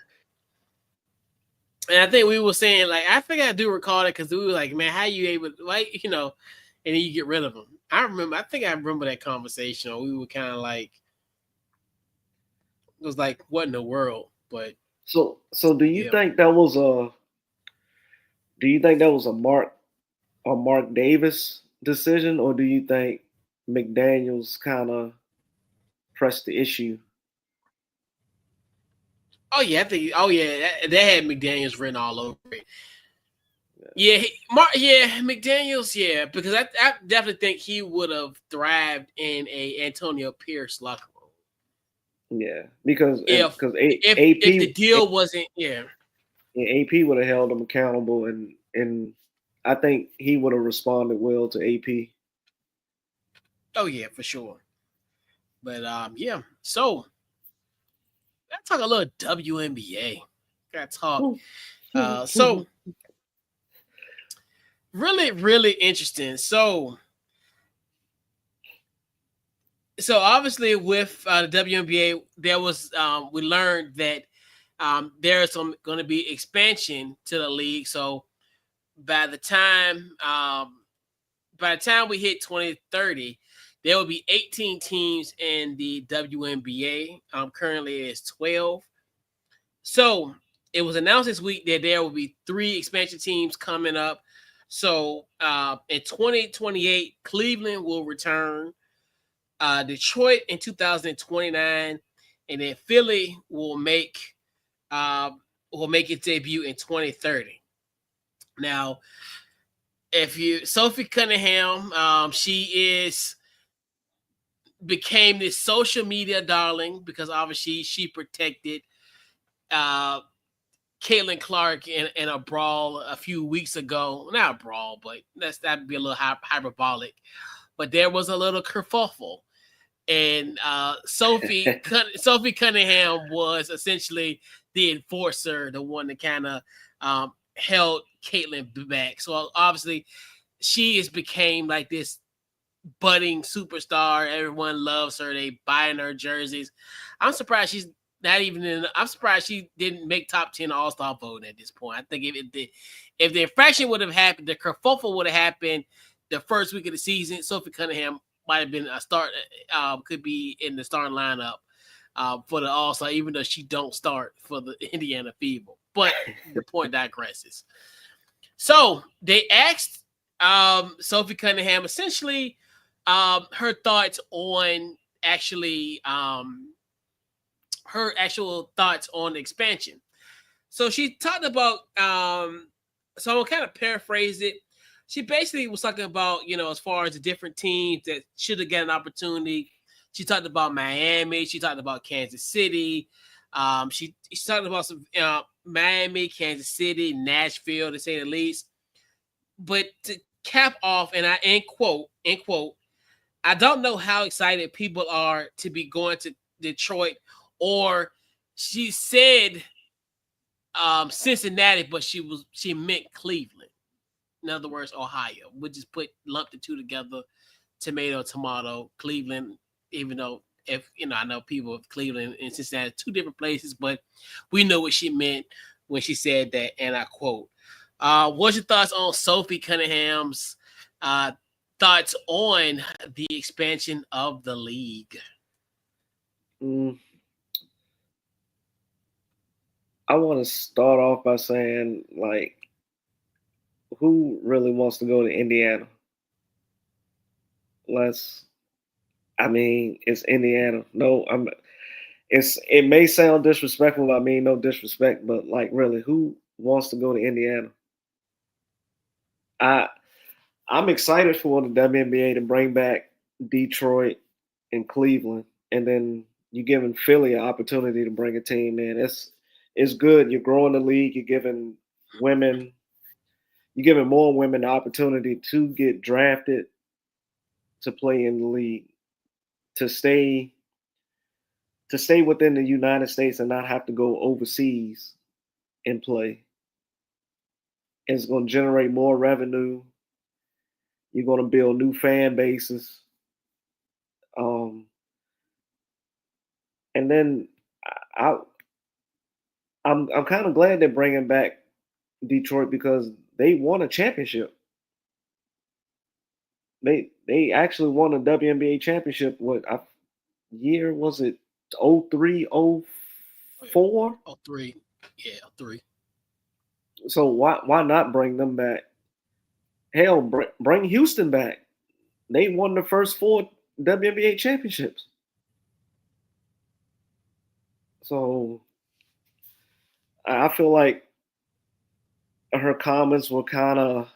And I think we were saying like I think I do recall it because we were like, man, how you able to, like and then you get rid of him. I remember that conversation. Or we were kind of like, it was like, what in the world? But so do you think that was a? Do you think that was a Mark Davis decision, or do you think McDaniels kind of pressed the issue? Oh yeah, I think. Oh yeah, that had McDaniels written all over it. Yeah, McDaniels. Yeah, because I definitely think he would have thrived in a Antonio Pierce locker room. Yeah, because If if the AP deal wasn't, yeah. AP would have held him accountable, and I think he would have responded well to AP. Oh yeah, for sure. But yeah. So let's talk a little WNBA. Got to talk. So really, really interesting. So obviously with the WNBA, there was we learned that there is some going to be expansion to the league. So by the time we hit 2030, there will be 18 teams in the WNBA. Currently, it's 12. So it was announced this week that there will be 3 expansion teams coming up. So in 2028, Cleveland will return. Detroit in 2029, and then Philly will make its debut in 2030. Now, if you Sophie Cunningham, she became this social media darling because obviously she protected uh, Caitlin Clark in a brawl a few weeks ago. Not a brawl, but that'd be a little hyperbolic. But there was a little kerfuffle. And Sophie Cunningham was essentially the enforcer, the one that kind of held Caitlin back. So obviously, she has became like this budding superstar. Everyone loves her. They buying her jerseys. I'm surprised she's not even in. I'm surprised she didn't make top 10 All-Star voting at this point. I think if the infraction would have happened, the kerfuffle would have happened the first week of the season. Sophie Cunningham might have been a start. Could be in the starting lineup for the All-Star, even though she don't start for the Indiana Fever. But the point digresses. So they asked Sophie Cunningham essentially her thoughts on her actual thoughts on expansion. So she talked about so I'll kind of paraphrase it. She basically was talking about, as far as the different teams that should have got an opportunity. She talked about Miami. She talked about Kansas City. She talked about some Miami, Kansas City, Nashville, to say the least. But to cap off, and I end quote, I don't know how excited people are to be going to Detroit, or she said Cincinnati, but she meant Cleveland. In other words, Ohio. We just lumped the two together, tomato, Cleveland, even though I know people of Cleveland and Cincinnati, 2 different places, but we know what she meant when she said that, and I quote. What's your thoughts on Sophie Cunningham's thoughts on the expansion of the league? I want to start off by saying, like, who really wants to go to Indiana? It's Indiana. No, it may sound disrespectful. I mean, no disrespect, but like, really, who wants to go to Indiana? I'm excited for the WNBA to bring back Detroit and Cleveland, and then you're giving Philly an opportunity to bring a team in. It's good. You're growing the league. You're giving more women the opportunity to get drafted to play in the league, to stay within the United States and not have to go overseas and play. It's going to generate more revenue. You're going to build new fan bases. And then I'm kind of glad they're bringing back Detroit because they won a championship. They actually won a WNBA championship. What year was it? 03, 04? 03. Yeah, 03. So why not bring them back? Hell, bring Houston back. They won the first 4 WNBA championships. So I feel like her comments were kind of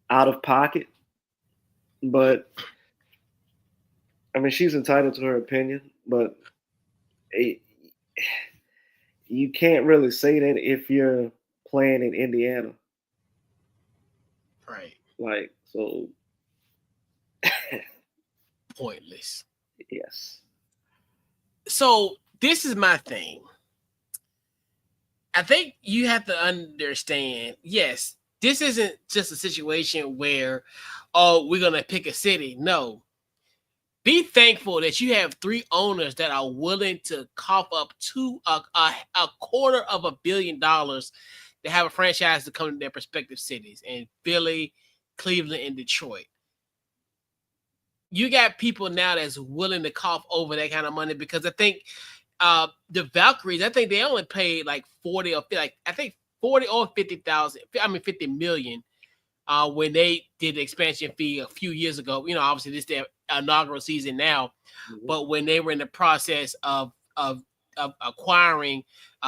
out of pocket, but I mean, she's entitled to her opinion, but it, you can't really say that if you're playing in Indiana. Right. Like, so. Pointless. Yes. So this is my thing. I think you have to understand, yes, this isn't just a situation where, oh, we're going to pick a city. No. Be thankful that you have 3 owners that are willing to cough up to $250 million to have a franchise to come to their respective cities in Philly, Cleveland, and Detroit. You got people now that's willing to cough over that kind of money because I think the Valkyries, I think they only paid like 40 or like I think 40 or 50,000. I mean 50 million when they did the expansion fee a few years ago. You know, obviously this is their inaugural season now, but when they were in the process of acquiring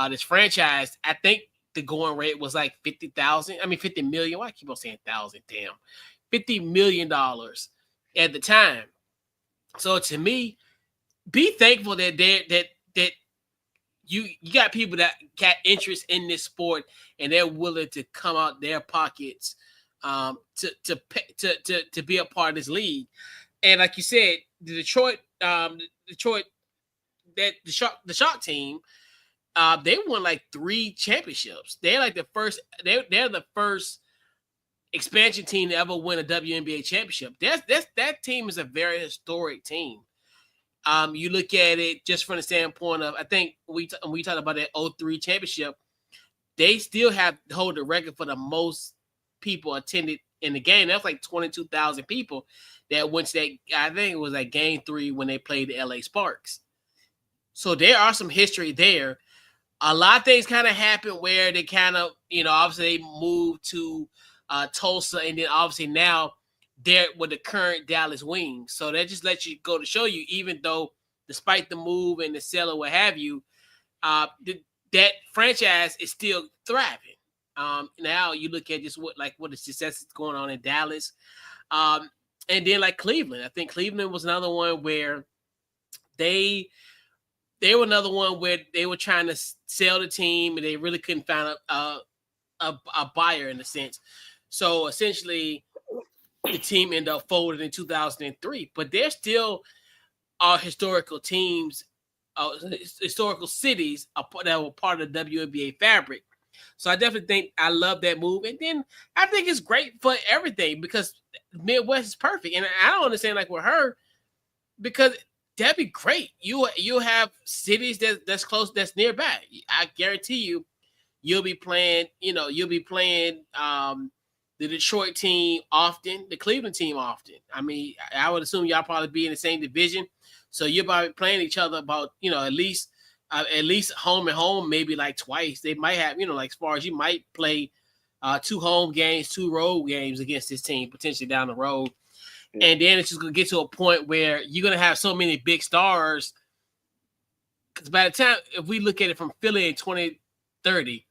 this franchise, I think the going rate was like 50,000. I mean 50 million. Why I keep on saying thousand? Damn, $50 million at the time. So to me, be thankful that that you got people that got interest in this sport and they're willing to come out their pockets to be a part of this league. And like you said, the Detroit that the Shark team, they won like 3 championships. They're like the first. They're the first expansion team to ever win a WNBA championship. That team is a very historic team. You look at it just from the standpoint of, I think we talked about that 03 championship, they still hold the record for the most people attended in the game. That was like 22,000 people that went to that. I think it was like game 3 when they played the LA Sparks. So there are some history there. A lot of things kind of happened where they kind of, obviously they moved to Tulsa, and then obviously now they're with the current Dallas Wings. So that just lets you go to show you, even though despite the move and the sale or what have you, that franchise is still thriving. Now you look at just what the success is going on in Dallas. And then like Cleveland. I think Cleveland was another one where they were another one where they were trying to sell the team and they really couldn't find a buyer in a sense. So essentially the team ended up folded in 2003, but there still are historical teams, historical cities that were part of the WNBA fabric. So I definitely think I love that move. And then I think it's great for everything because Midwest is perfect. And I don't understand like with her, because that'd be great. You have cities that's close, that's nearby. I guarantee you'll be playing the Detroit team often, the Cleveland team often. I mean, I would assume y'all probably be in the same division, so you're probably playing each other about at least home and home, maybe like twice. They might have like as far as you might play 2 home games, 2 road games against this team potentially down the road. And then it's just going to get to a point where you're going to have so many big stars. Because by the time, if we look at it from Philly in 2030,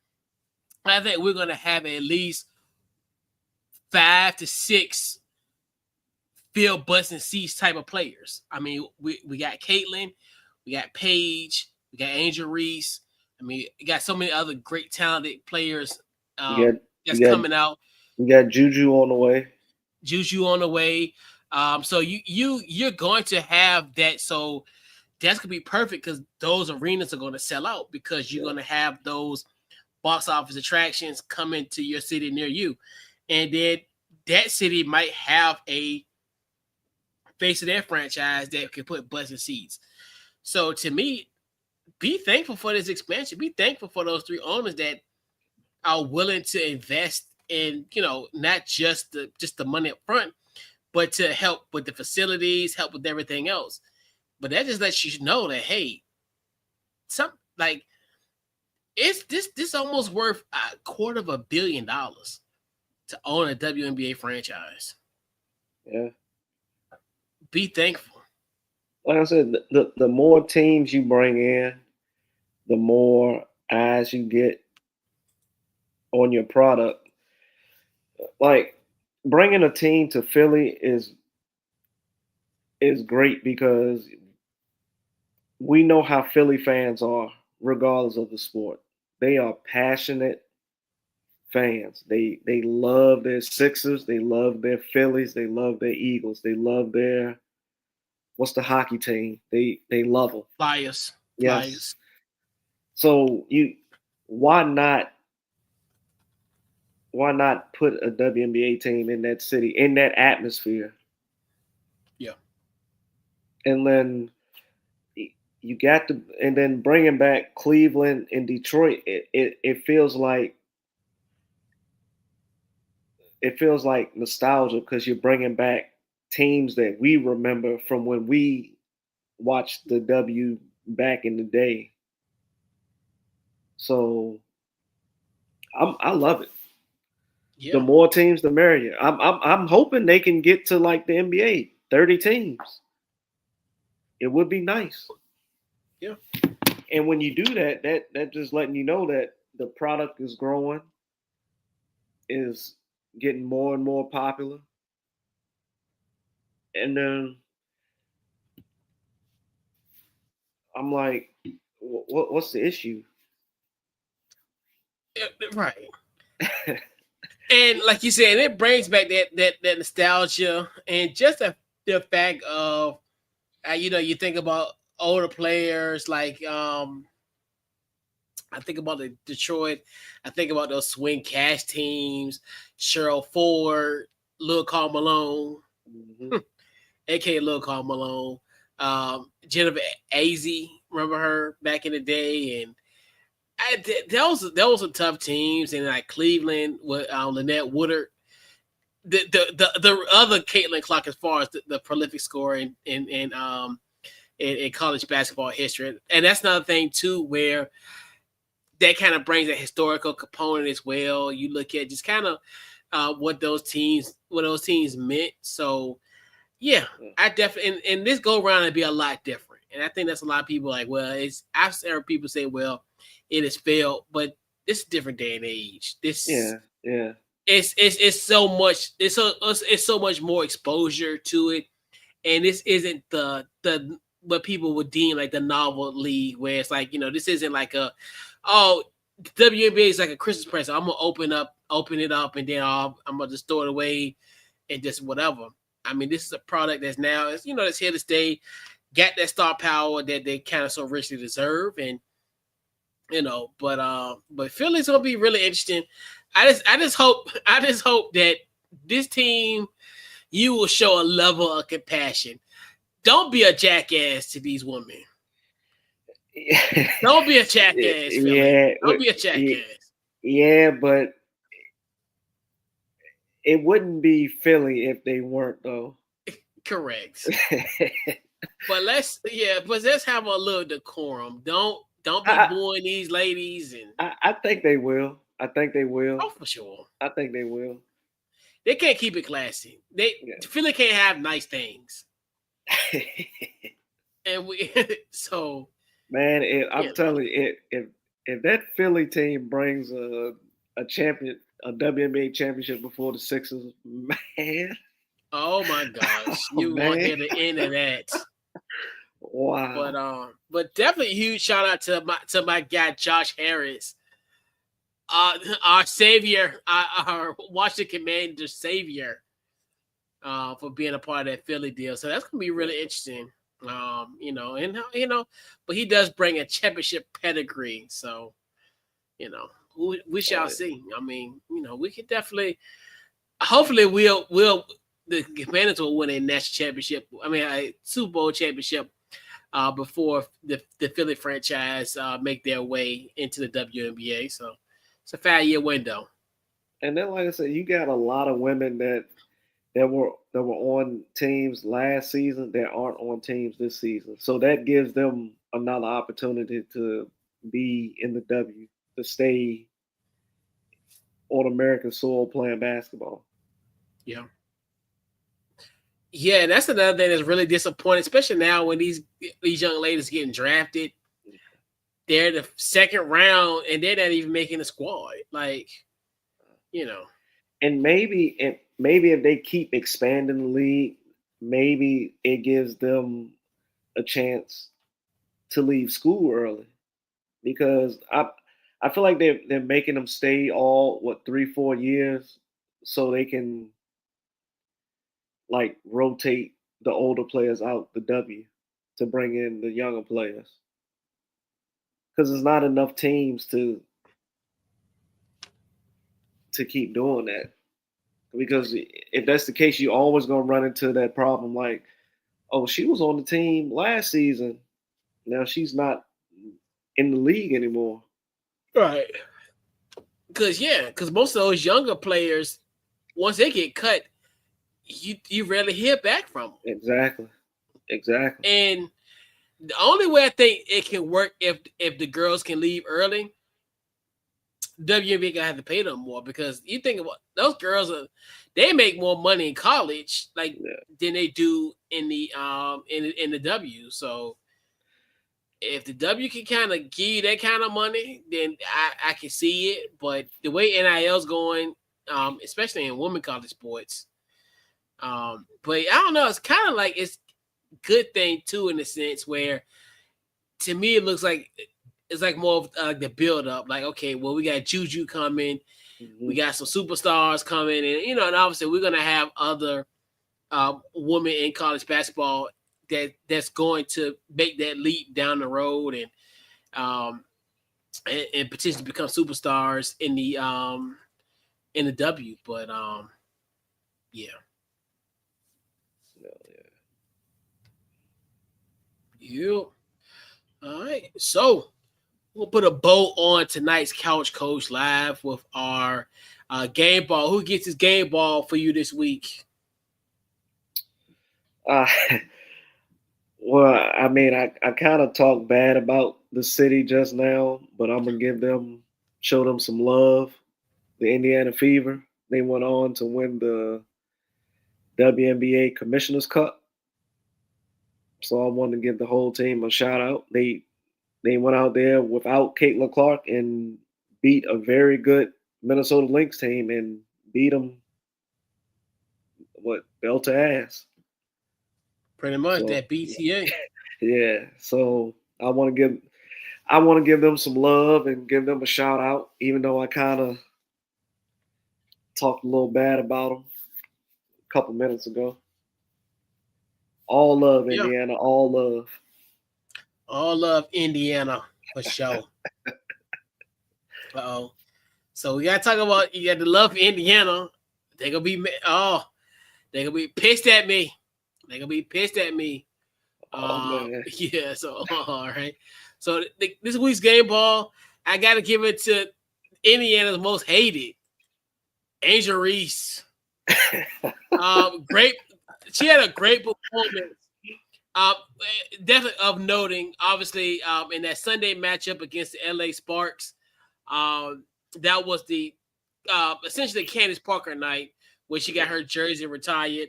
I think we're going to have at least 5 to 6 field busting seats type of players. I mean, we got Caitlin, we got Paige, we got Angel Reese. I mean, you got so many other great talented players coming out. We got Juju on the way. So you're going to have that. So that's gonna be perfect because those arenas are going to sell out because you're going to have those box office attractions coming to your city near you, and then that city might have a face of their franchise that can put butts in seats. So to me, be thankful for this expansion. Be thankful for those 3 owners that are willing to invest in, not just the money up front, but to help with the facilities, help with everything else. But that just lets you know that, hey, it's this almost worth $250 million to own a WNBA franchise. Yeah. Be thankful. Like I said, the more teams you bring in, the more eyes you get on your product. Like bringing a team to Philly is great because we know how Philly fans are, regardless of the sport. They are passionate fans. They love their Sixers, they love their Phillies, they love their Eagles, they love their what's the hockey team? They love them. Flyers. Yes. So why not put a WNBA team in that city, in that atmosphere? Yeah. And then you got to, and then bringing back Cleveland and Detroit, it feels like nostalgia because you're bringing back teams that we remember from when we watched the W back in the day. So I love it. Yeah. The more teams, the merrier. I'm hoping they can get to like the NBA, 30 teams. It would be nice. Yeah. And when you do that, that just letting you know that the product is growing, is getting more and more popular. And then I'm like, what's the issue? Right. And like you said, it brings back that nostalgia and just the fact of you think about older players like I think about the Detroit, I think about those swing cash teams, Cheryl Ford, Lil Carl Malone, Mm-hmm. aka Lil Carl Malone, Jennifer Azy, remember her back in the day, and those were tough teams, and like Cleveland with Lynette Woodard, the other Caitlin Clark as far as the prolific scorer in college basketball history, and that's another thing too where that kind of brings a historical component as well. You look at just kind of what those teams meant. So yeah, I definitely and this go around and be a lot different, and I think that's a lot of people like. Well, I've heard people say, well, it has failed, but this is a different day and age. Yeah. It's so much. It's so much more exposure to it, and this isn't the what people would deem like the novel league, where it's like this isn't like WNBA is like a Christmas present. I'm gonna open it up, and then I'm gonna just throw it away and just whatever. I mean, this is a product that's now it's here to stay, got that star power that they kind of so richly deserve, and but Philly's gonna be really interesting. I just hope that this team, you will show a level of compassion. Don't be a jackass to these women. Don't be a jackass, Philly. Yeah. Don't be a jackass. Yeah, but it wouldn't be Philly if they weren't though. Correct. But let's have a little decorum. Don't be booing these ladies. And I think they will. Oh, for sure. I think they will. They can't keep it classy. Philly can't have nice things. And so man, I'm telling you, if that Philly team brings a WNBA championship before the Sixers, man. Oh my gosh, you want to hear the end of that? Wow. But definitely a huge shout out to my guy Josh Harris, our savior, our Washington Commander savior, for being a part of that Philly deal. So that's gonna be really interesting. But he does bring a championship pedigree. So, we shall see. I mean, we could definitely, hopefully, the Commanders will win a national championship. I mean, a Super Bowl championship before the Philly franchise make their way into the WNBA. So it's a 5-year window. And then, like I said, you got a lot of women that were on teams last season that aren't on teams this season. So that gives them another opportunity to be in the W, to stay on American soil playing basketball. Yeah. Yeah, and that's another thing that's really disappointing, especially now when these young ladies getting drafted. They're the second round and they're not even making the squad. Like, you know. And maybe if they keep expanding the league, maybe it gives them a chance to leave school early because I feel like they're making them stay all 3-4 years so they can like rotate the older players out the W to bring in the younger players because there's not enough teams to keep doing that. Because if that's the case, you're always gonna run into that problem. Like, oh, she was on the team last season. Now she's not in the league anymore. Right. Because most of those younger players, once they get cut, you rarely hear back from them. Exactly. And the only way I think it can work if the girls can leave early, WNBA gonna have to pay them more because you think about those girls they make more money in college than they do in the in the W. So if the W can kind of give you that kind of money, then I can see it. But the way NIL's going, especially in women college sports, but I don't know. It's kind of like it's a good thing too in the sense where, to me, it looks like it's like more of the build up. Like, okay, well, we got Juju coming, we got some superstars coming, and and obviously we're gonna have other women in college basketball that's going to make that leap down the road and potentially become superstars in the W. But yeah. Yep. All right. So we'll put a bow on tonight's Couch Coach Live with our game ball. Who gets his game ball for you this week? Well, I mean, I kind of talked bad about the city just now, but I'm gonna show them some love. The Indiana Fever. They went on to win the WNBA Commissioner's Cup. So I want to give the whole team a shout out. They went out there without Caitlin Clark and beat a very good Minnesota Lynx team and beat them belt to ass. Pretty much that BTA. Yeah. So I want to give them some love and give them a shout out, even though I kind of talked a little bad about them a couple minutes ago. All love, Indiana. Yeah. All love. All love, Indiana, for sure. Uh-oh. So we got to talk about, you got to love Indiana. They're going to be pissed at me. They're going to be pissed at me. Yeah, so, all right. So this week's game ball, I got to give it to Indiana's most hated, Angel Reese. Great. She had a great performance. Definitely of noting, obviously, in that Sunday matchup against the LA Sparks, that was the essentially Candace Parker night where she got her jersey retired.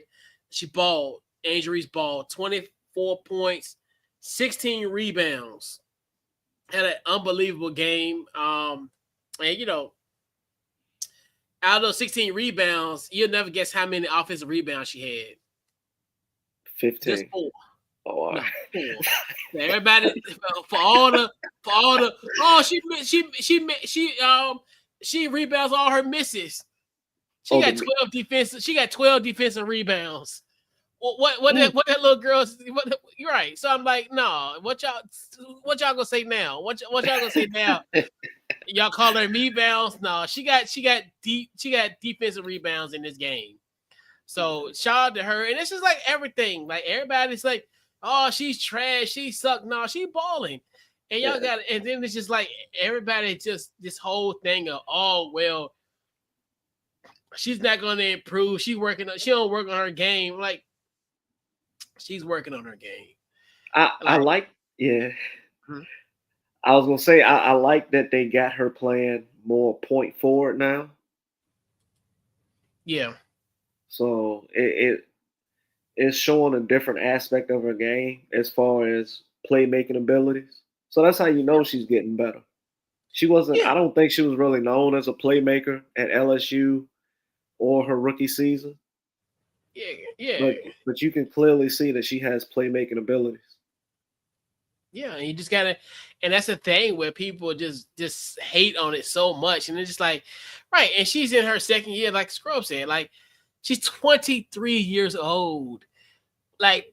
She balled. Angel Reese balled 24 points, 16 rebounds. Had an unbelievable game. And out of those 16 rebounds, you'll never guess how many offensive rebounds she had. 15. Just 4. Oh, no, 4. Everybody for all the she rebounds all her misses. She got 12 defensive. She got 12 defensive rebounds. What that little girl? You're right. So I'm like, no. What y'all gonna say now? What y'all gonna say now? Y'all call her rebounds? No, she got defensive rebounds in this game. So shout out to her. And it's just like everything. Like everybody's like, oh, she's trash. She sucked. No, she balling. And y'all got it. And then it's just like everybody just this whole thing of, oh, well, she's not going to improve. She don't work on her game. Like, she's working on her game. I like. I was going to say, I like that they got her playing more point forward now. Yeah. So it's showing a different aspect of her game as far as playmaking abilities. So that's how you know she's getting better. She wasn't. Yeah, I don't think she was really known as a playmaker at LSU or her rookie season. yeah. But you can clearly see that she has playmaking abilities. Yeah, and you just gotta, and that's the thing where people just hate on it so much, and it's just like, right. And she's in her second year, like Scrub said, like she's 23 years old. Like,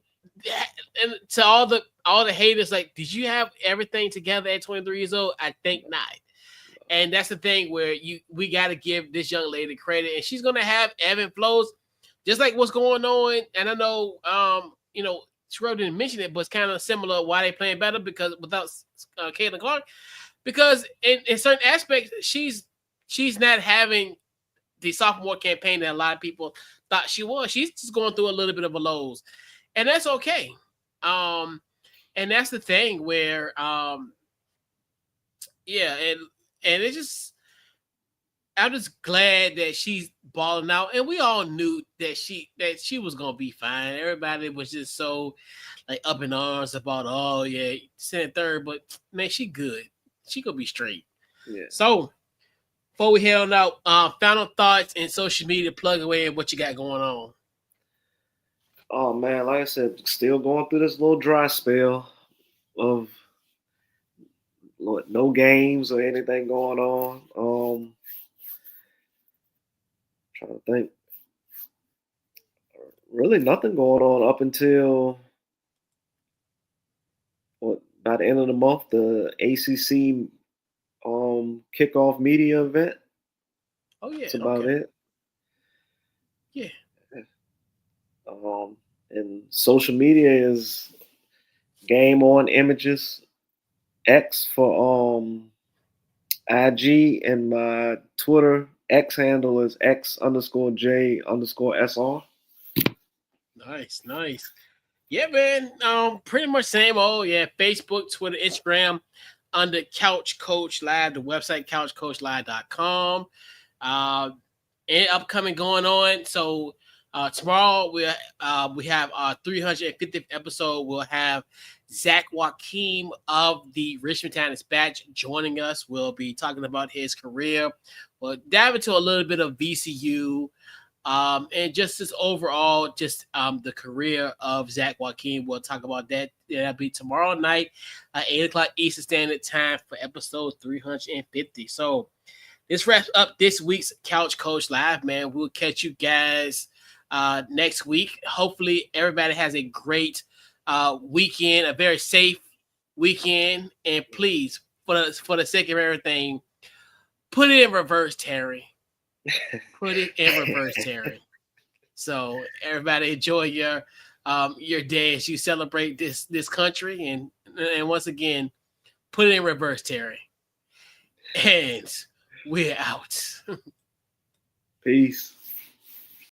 and to all the haters, like, did you have everything together at 23 years old? I think not. And that's the thing where we got to give this young lady credit, and she's gonna have ebb and flows, just like what's going on. And I know, Scrub didn't mention it, but it's kind of similar why they playing better because without Caitlin Clark, because in certain aspects she's not having the sophomore campaign that a lot of people thought she was. She's just going through a little bit of a lows, and that's okay. Um, and that's the thing where, yeah, and it's just I'm just glad that she's balling out, and we all knew that she was gonna be fine. Everybody was just so like up in arms about, oh yeah, sitting third, but man, she good. She gonna be straight. Yeah. So before we head on out, final thoughts and social media plug away and what you got going on. Oh man, like I said, still going through this little dry spell of no games or anything going on. Trying to think. Really nothing going on up until by the end of the month, the ACC kickoff media event. Oh yeah, That's about it. Yeah. And social media is Game On Images X for IG, and my Twitter X handle is X_J_SR. Nice. Yeah, man. Pretty much same old. Yeah, Facebook, Twitter, Instagram, under Couch Coach Live, the website couchcoachlive.com. And upcoming going on. So tomorrow we have our 350th episode. We'll have Zach Joaquin of the Richmond Town Dispatch joining us. We'll be talking about his career. We'll dive into a little bit of VCU. And just this overall, just the career of Zach Joaquin. We'll talk about that. That'll be tomorrow night at 8 o'clock Eastern Standard Time for episode 350. So this wraps up this week's Couch Coach Live, man. We'll catch you guys next week. Hopefully everybody has a great weekend, a very safe weekend. And please, for the sake of everything, put it in reverse, Terry. Put it in reverse, Terry. So everybody enjoy your day as you celebrate this country, and once again, put it in reverse, Terry. And we're out. Peace.